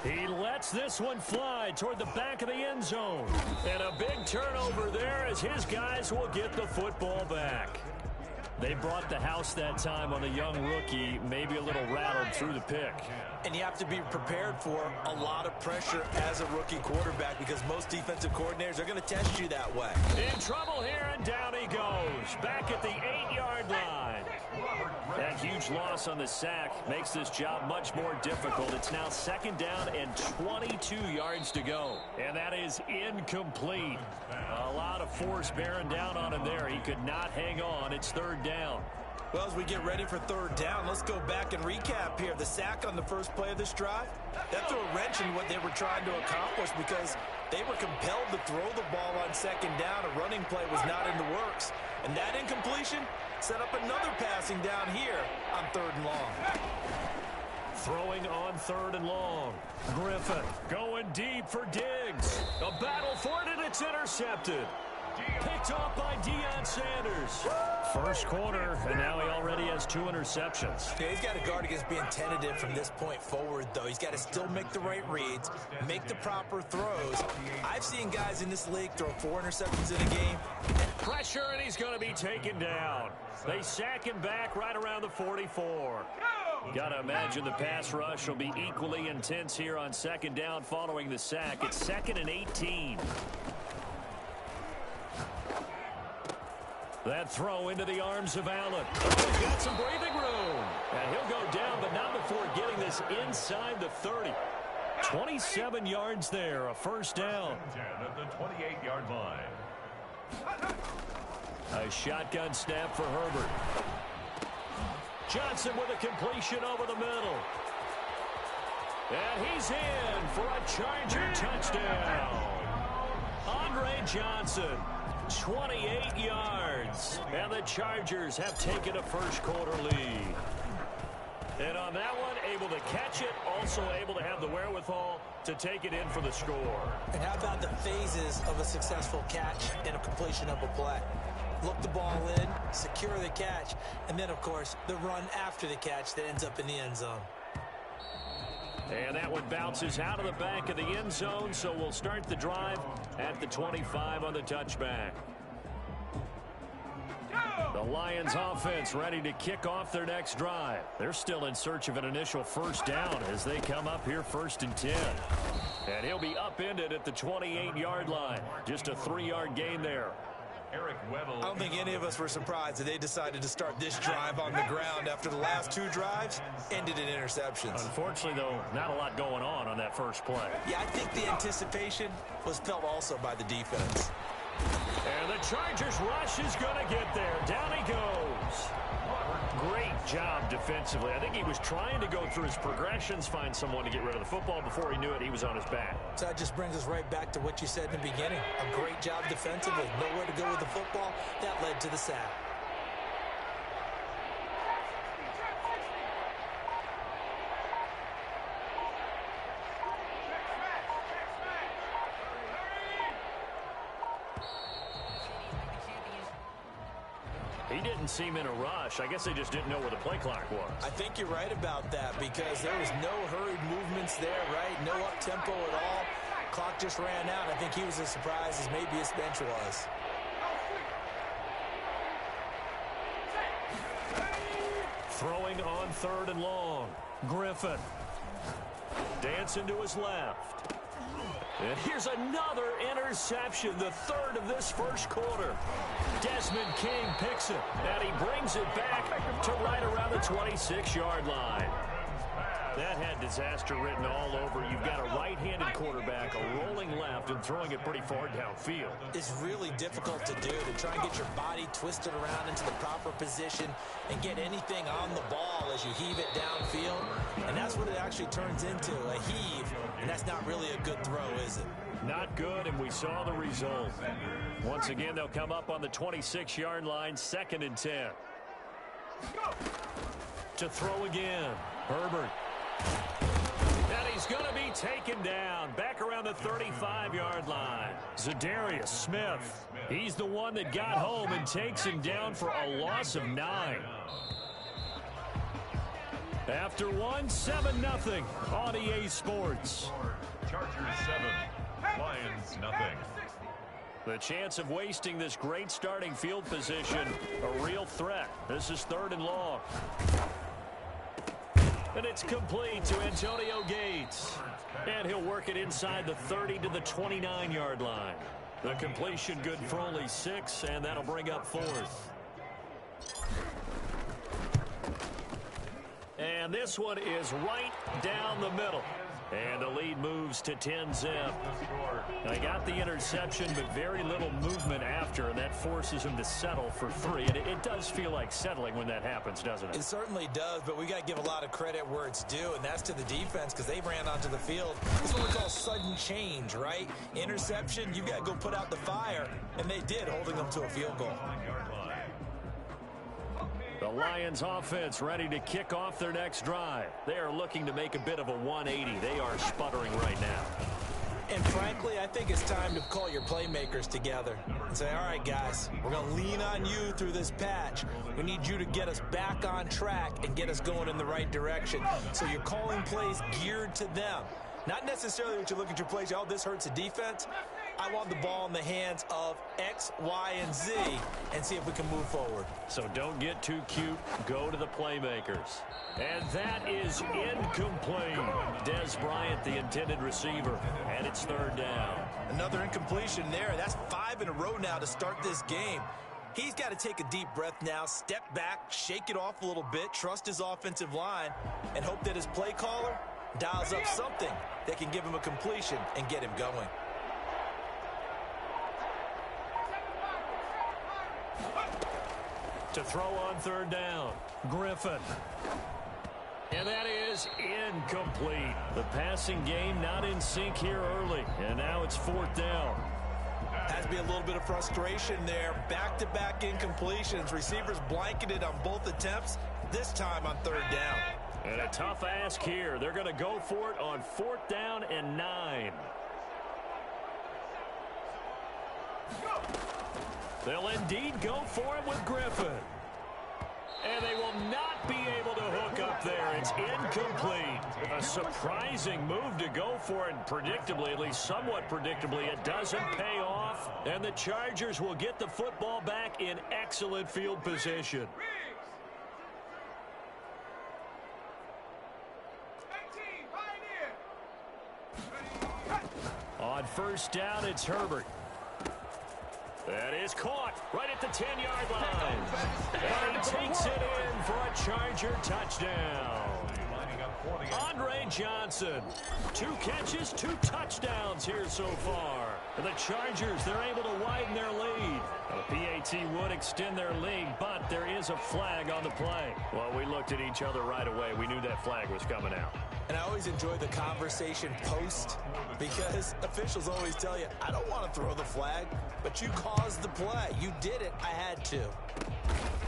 He lets this one fly toward the back of the end zone. And a big turnover there as his guys will get the football back. They brought the house that time on the young rookie, maybe a little rattled through the pick. And you have to be prepared for a lot of pressure as a rookie quarterback because most defensive coordinators are going to test you that way. In trouble here, and down he goes. Back at the 8-yard line. That huge loss on the sack makes this job much more difficult. It's now 2nd down and 22 yards to go. And that is incomplete. A lot of force bearing down on him there. He could not hang on. It's 3rd down. Well, as we get ready for 3rd down, let's go back and recap here. The sack on the first play of this drive, that threw a wrench in what they were trying to accomplish because they were compelled to throw the ball on 2nd down. A running play was not in the works. And that incompletion set up another passing down here on 3rd and long. Throwing on 3rd and long. Griffin going deep for Diggs. A battle for it, and it's intercepted. Picked off by Deion Sanders. First quarter, and now he already has 2 interceptions. Yeah, he's got to guard against being tentative from this point forward, though. He's got to still make the right reads, make the proper throws. I've seen guys in this league throw 4 interceptions in a game. Pressure, and he's going to be taken down. They sack him back right around the 44. Got to imagine the pass rush will be equally intense here on 2nd down following the sack. It's 2nd and 18. That throw into the arms of Allen. Oh, he's got some breathing room. And he'll go down, but not before getting this inside the 30. 27 yards there, a 1st down. 10 at the 28-yard line. A shotgun snap for Herbert. Johnson with a completion over the middle. And he's in for a Charger touchdown. Andre Johnson, 28 yards. And the Chargers have taken a first quarter lead. And on that one, able to catch it, also able to have the wherewithal to take it in for the score. And how about the phases of a successful catch and a completion of a play? Look the ball in, secure the catch, and then, of course, the run after the catch that ends up in the end zone. And that one bounces out of the back of the end zone, so we'll start the drive at the 25 on the touchback. The Lions offense ready to kick off their next drive. They're still in search of an initial 1st down as they come up here 1st and 10. And he'll be upended at the 28-yard line. Just a 3-yard gain there. I don't think any of us were surprised that they decided to start this drive on the ground after the last 2 drives ended in interceptions. Unfortunately, though, not a lot going on that first play. Yeah, I think the anticipation was felt also by the defense. And the Chargers rush is going to get there. Down he goes. Great job defensively. I think he was trying to go through his progressions, find someone to get rid of the football. Before he knew it, he was on his back. So that just brings us right back to what you said in the beginning. A great job defensively. Nowhere to go with the football. That led to the sack. He didn't seem in a rush. I guess they just didn't know where the play clock was. I think you're right about that because there was no hurried movements there, right? No up-tempo at all. Clock just ran out. I think he was as surprised as maybe his bench was. Throwing on 3rd and long. Griffin. Dancing to his left. And here's another interception, the 3rd of this first quarter. Desmond King picks it, and he brings it back to right around the 26-yard line. That had disaster written all over. You've got a right-handed quarterback, a rolling left, and throwing it pretty far downfield. It's really difficult to do, to try and get your body twisted around into the proper position and get anything on the ball as you heave it downfield. And that's what it actually turns into, a heave. And that's not really a good throw, is it? Not good, and we saw the result. Once again, they'll come up on the 26-yard line, 2nd and 10. To throw again, Herbert. And he's going to be taken down back around the 35-yard line. Zadarius Smith, he's the one that got home and takes him down for a loss of 9. After one, 7-0 on EA Sports. Chargers 7, Lions nothing. The chance of wasting this great starting field position, a real threat. This is 3rd and long. And it's complete to Antonio Gates. And he'll work it inside the 30 to the 29-yard line. The completion good for only 6, and that'll bring up 4th. And this one is right down the middle. And the lead moves to 10-zip. They got the interception, but very little movement after, and that forces him to settle for 3. And it does feel like settling when that happens, doesn't it? It certainly does, but we got to give a lot of credit where it's due, and that's to the defense because they ran onto the field. It's what we call sudden change, right? Interception, you got to go put out the fire, and they did, holding them to a field goal. The Lions offense ready to kick off their next drive. They are looking to make a bit of a 180. They are sputtering right now. And frankly, I think it's time to call your playmakers together and say, all right, guys, we're going to lean on you through this patch. We need you to get us back on track and get us going in the right direction. So you're calling plays geared to them. Not necessarily what you look at your plays, oh, this hurts the defense. I want the ball in the hands of X, Y, and Z and see if we can move forward. So don't get too cute. Go to the playmakers. And that is incomplete. Des Bryant, the intended receiver, and it's 3rd down. Another incompletion there. That's 5 in a row now to start this game. He's got to take a deep breath now, step back, shake it off a little bit, trust his offensive line, and hope that his play caller dials up something that can give him a completion and get him going. To throw on 3rd down, Griffin. And that is incomplete. The passing game not in sync here early, and now it's 4th down. Has to be a little bit of frustration there. Back-to-back incompletions. Receivers blanketed on both attempts, this time on 3rd down. And a tough ask here. They're going to go for it on 4th down and 9. They'll indeed go for it with Griffin. And they will not be able to hook up there. It's incomplete. A surprising move to go for it. Predictably, at least somewhat predictably, it doesn't pay off. And the Chargers will get the football back in excellent field position. On 1st down, it's Herbert. That is caught right at the 10-yard line. And he takes it in for a Charger touchdown. Andre Johnson, 2 catches, 2 touchdowns here so far. And the Chargers, they're able to widen their lead. The PAT would extend their lead, but there is a flag on the play. Well, we looked at each other right away. We knew that flag was coming out. And I always enjoy the conversation post because officials always tell you, I don't want to throw the flag, but you caused the play. You did it. I had to.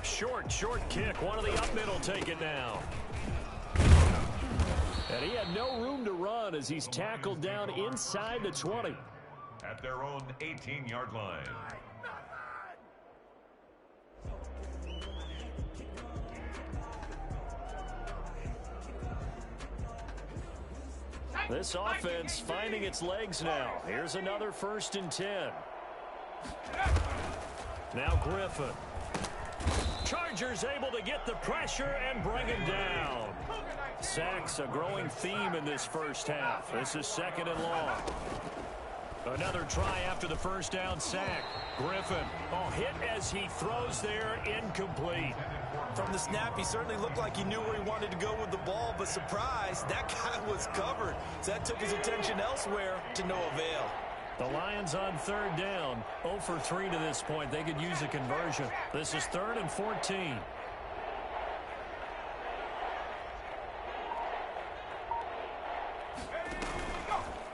Short kick. One of the up middle take it now. And he had no room to run as he's tackled down inside the 20. At their own 18-yard line. This offense finding its legs now. Here's another 1st and 10. Now Griffin. Chargers able to get the pressure and bring him down. Sacks a growing theme in this first half. This is 2nd and long. Another try after the 1st down sack. Griffin, hit as he throws there, incomplete. From the snap, he certainly looked like he knew where he wanted to go with the ball, but surprise, that guy was covered. So that took his attention elsewhere to no avail. The Lions on 3rd down, 0 for 3 to this point. They could use a conversion. This is 3rd and 14.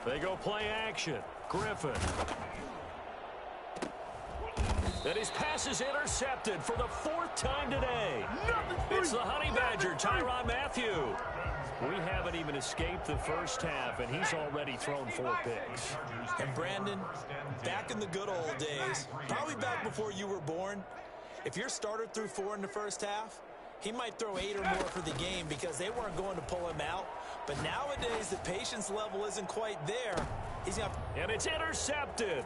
They go play action. Griffin. And his pass is intercepted for the 4th time today. It's the Honey Badger, Tyrann Mathieu. We haven't even escaped the first half, and he's already thrown 4 picks. And Brandon, back in the good old days, probably back before you were born, if your starter threw 4 in the first half, He might throw 8 or more for the game because they weren't going to pull him out. But nowadays, the patience level isn't quite there. And it's intercepted.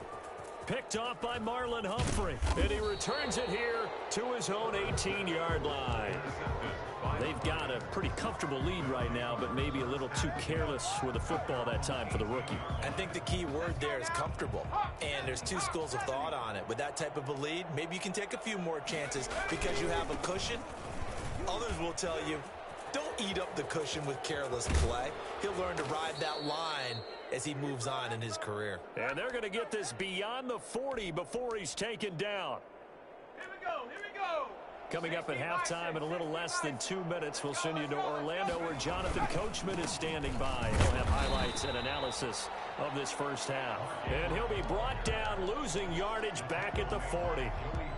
Picked off by Marlon Humphrey. And he returns it here to his own 18-yard line. They've got a pretty comfortable lead right now, but maybe a little too careless with the football that time for the rookie. I think the key word there is comfortable. And there's two schools of thought on it. With that type of a lead, maybe you can take a few more chances because you have a cushion. Others will tell you, don't eat up the cushion with careless play. He'll learn to ride that line as he moves on in his career. And they're going to get this beyond the 40 before he's taken down. Here we go, here we go. Coming up at halftime in a little less than 2 minutes, we'll send you to Orlando where Jonathan Coachman is standing by. He'll have highlights and analysis of this first half. And he'll be brought down, losing yardage back at the 40.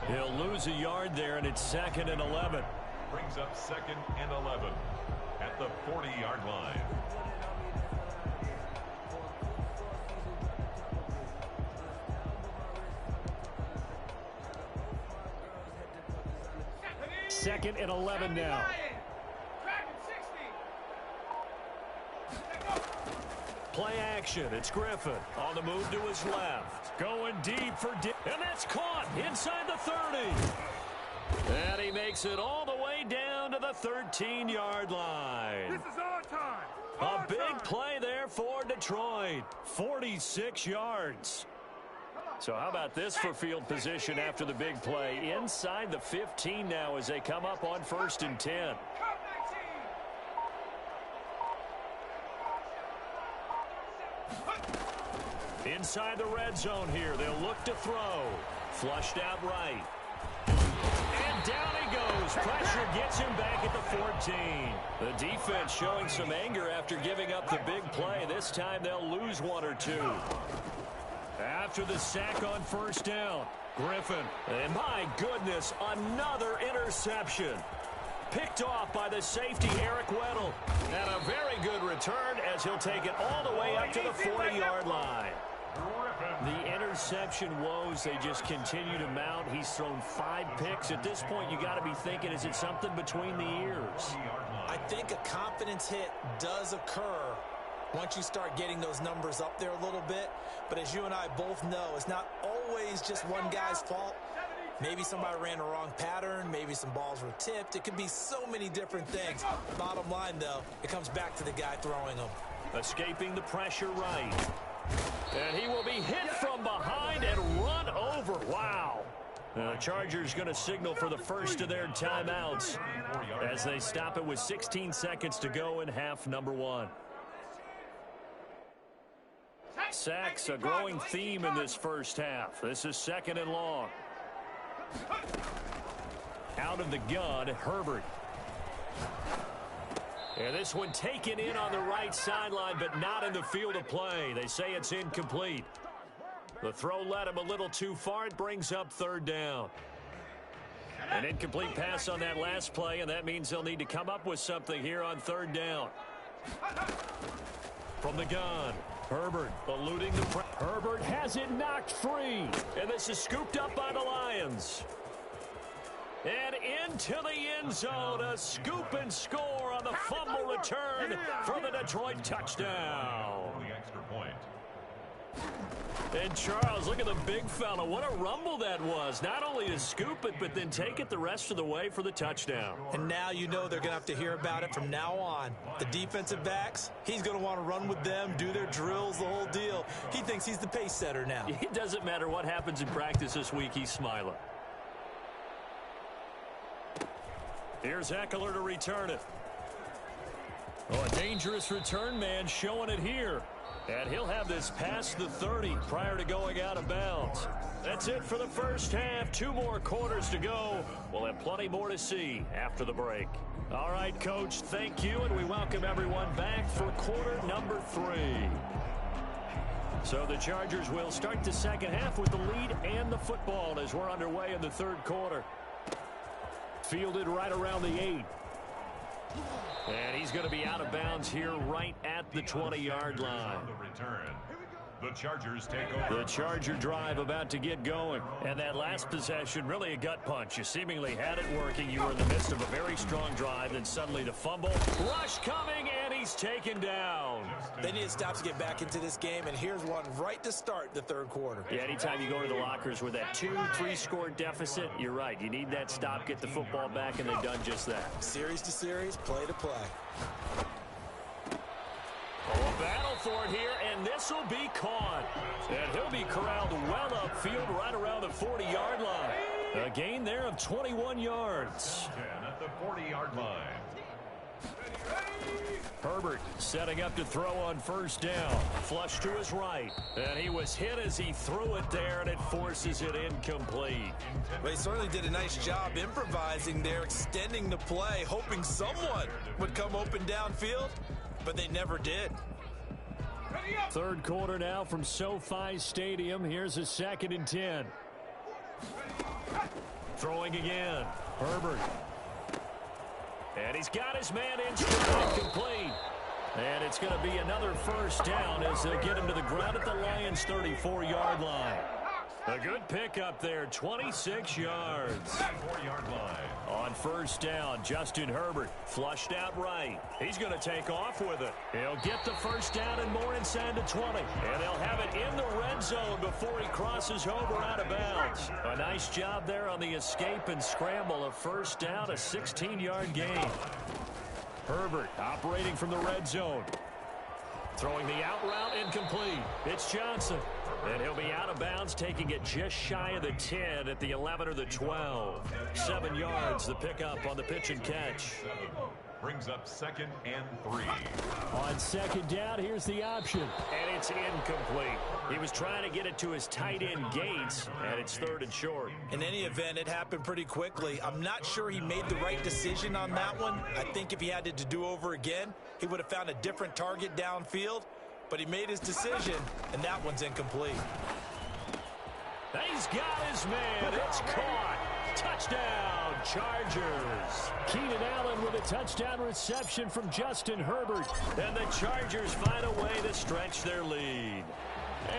He'll lose a yard there, and it's 2nd and 11. Brings up 2nd and 11 at the 40-yard line. Second and 11 now. Play action. It's Griffin on the move to his left. Going deep for and that's caught inside the 30. And he makes it all the way down to the 13-yard line. This is our time. A big play there for Detroit. 46 yards. So how about this for field position after the big play? Inside the 15 now as they come up on 1st and 10. Inside the red zone here. They'll look to throw. Flushed out right. And down he goes. Pressure gets him back at the 14. The defense showing some anger after giving up the big play. This time they'll lose 1 or 2. After the sack on 1st down, Griffin. And my goodness, another interception. Picked off by the safety, Eric Weddle. And a very good return as he'll take it all the way up to the 40-yard line. The interception woes, they just continue to mount. He's thrown 5 picks. At this point, you got to be thinking, is it something between the ears? I think a confidence hit does occur once you start getting those numbers up there a little bit. But as you and I both know, it's not always just one guy's fault. Maybe somebody ran a wrong pattern. Maybe some balls were tipped. It could be so many different things. Bottom line, though, it comes back to the guy throwing them. Escaping the pressure right. And he will be hit from behind and run over. Wow. The Chargers going to signal for the first of their timeouts as they stop it with 16 seconds to go in half number 1. Sacks, a growing theme in this first half. This is 2nd and long. Out of the gun, Herbert. And this one taken in on the right sideline, but not in the field of play. They say it's incomplete. The throw led him a little too far. It brings up 3rd down. An incomplete pass on that last play, and that means they'll need to come up with something here on 3rd down. From the gun, Herbert eluding the pressure. Herbert has it knocked free, and this is scooped up by the Lions. And into the end zone, a scoop and score on the fumble return for the Detroit touchdown. The extra point. And Charles, look at the big fella. What a rumble that was. Not only to scoop it, but then take it the rest of the way for the touchdown. And now you know they're going to have to hear about it from now on. The defensive backs, he's going to want to run with them, do their drills, the whole deal. He thinks he's the pace setter now. It doesn't matter what happens in practice this week, he's smiling. Here's Eckler to return it. Oh, a dangerous return man showing it here. And he'll have this past the 30 prior to going out of bounds. That's it for the first half. 2 more quarters to go. We'll have plenty more to see after the break. All right, Coach, thank you, and we welcome everyone back for quarter number 3. So the Chargers will start the second half with the lead and the football as we're underway in the 3rd quarter. Fielded right around the 8. And he's going to be out of bounds here right at the 20-yard line. On the return, the Chargers take over. The Charger drive about to get going. And that last possession, really a gut punch. You seemingly had it working. You were in the midst of a very strong drive. Then suddenly the fumble. Rush coming, and he's taken down. They need to stop to get back into this game, and here's one right to start the third quarter. Yeah, anytime you go to the lockers with that 2-3 score deficit, you're right. You need that stop, get the football back, and they've done just that. Series to series, play to play. Oh, a battle for it here, and this will be caught. And he'll be corralled well upfield right around the 40-yard line. A gain there of 21 yards. 10 at the 40-yard line. Herbert setting up to throw on first down. Flush to his right. And he was hit as he threw it there, and it forces it incomplete. Well, he certainly did a nice job improvising there, extending the play, hoping someone would come open downfield, but they never did. Third quarter now from SoFi Stadium. Here's a 2nd and 10. Throwing again. Herbert. And he's got his man in stride, complete. And it's going to be another first down as they get him to the ground at the Lions' 34-yard line. A good pickup there, 26 yards. 4-yard line. On first down, Justin Herbert flushed out right. He's going to take off with it. He'll get the first down and more inside the 20. And they'll have it in the red zone before he crosses over out of bounds. A nice job there on the escape and scramble. A first down, a 16-yard gain. Herbert operating from the red zone. Throwing the out route, incomplete. It's Johnson. And he'll be out of bounds, taking it just shy of the 10 at the 11 or the 12. 7 yards, the pickup on the pitch and catch. Brings up 2nd and 3. On second down, here's the option. And it's incomplete. He was trying to get it to his tight end Gates, and it's 3rd and short. In any event, it happened pretty quickly. I'm not sure he made the right decision on that one. I think if he had it to do over again, he would have found a different target downfield. But he made his decision, and that one's incomplete. He's got his man. It's caught. Touchdown, Chargers. Keenan Allen with a touchdown reception from Justin Herbert. And the Chargers find a way to stretch their lead.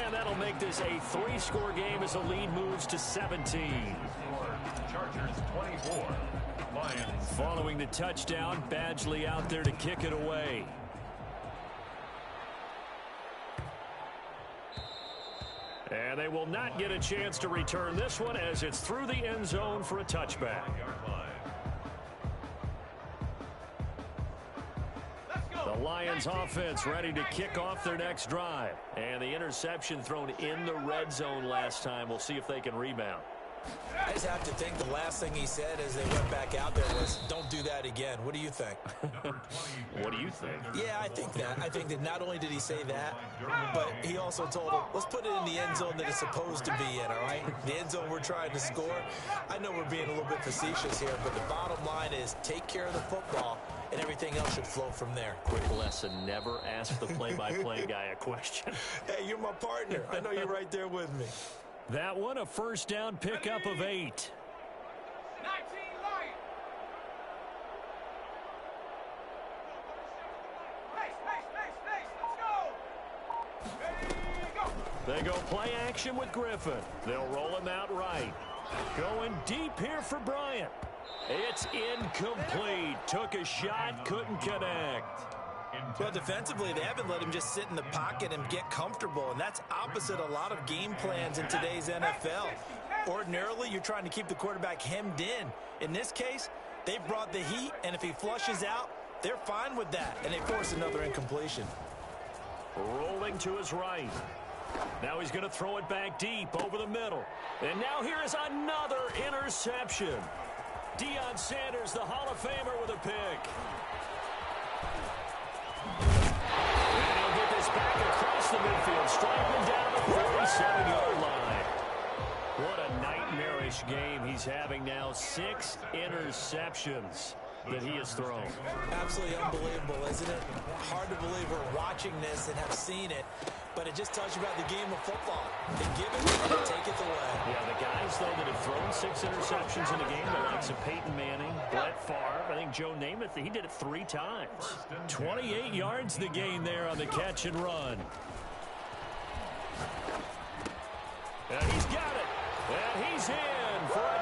And that'll make this a 3-score game as the lead moves to 17. Chargers 24. Lions. Following the touchdown, Badgley out there to kick it away. And they will not get a chance to return this one as it's through the end zone for a touchback. The Lions offense ready to kick off their next drive. And the interception thrown in the red zone last time. We'll see if they can rebound. I just have to think the last thing he said as they went back out there was, don't do that again. What do you think? What do you think? Yeah, I think that. I think that not only did he say that, but he also told him, let's put it in the end zone that it's supposed to be in, all right? The end zone we're trying to score. I know we're being a little bit facetious here, but the bottom line is take care of the football, and everything else should flow from there. Quick lesson, never ask the play-by-play guy a question. Hey, you're my partner. I know you're right there with me. That one, a first down pickup of 8. 19 Lions. Let's go. They go play action with Griffin. They'll roll him out right. Going deep here for Bryant. It's incomplete. Took a shot, couldn't connect. Well, defensively, they haven't let him just sit in the pocket and get comfortable, and that's opposite a lot of game plans in today's NFL. Ordinarily, you're trying to keep the quarterback hemmed in. In this case, they've brought the heat, and if he flushes out, they're fine with that, and they force another incompletion. Rolling to his right. Now he's going to throw it back deep over the middle. And now here is another interception. Deion Sanders, the Hall of Famer, with a pick. And he'll get this back across the midfield, striking down the 47-yard line. What a nightmarish game he's having now. 6 interceptions that he has thrown. Absolutely unbelievable, isn't it? Hard to believe we're watching this and have seen it, but it just tells you about the game of football. They give it and they take it away. Yeah, the guys, though, that have thrown 6 interceptions in a game, the likes of Peyton Manning, Brett Favre, I think Joe Namath, he did it 3 times. 28 yards the gain there on the catch and run. And he's got it. And he's in for a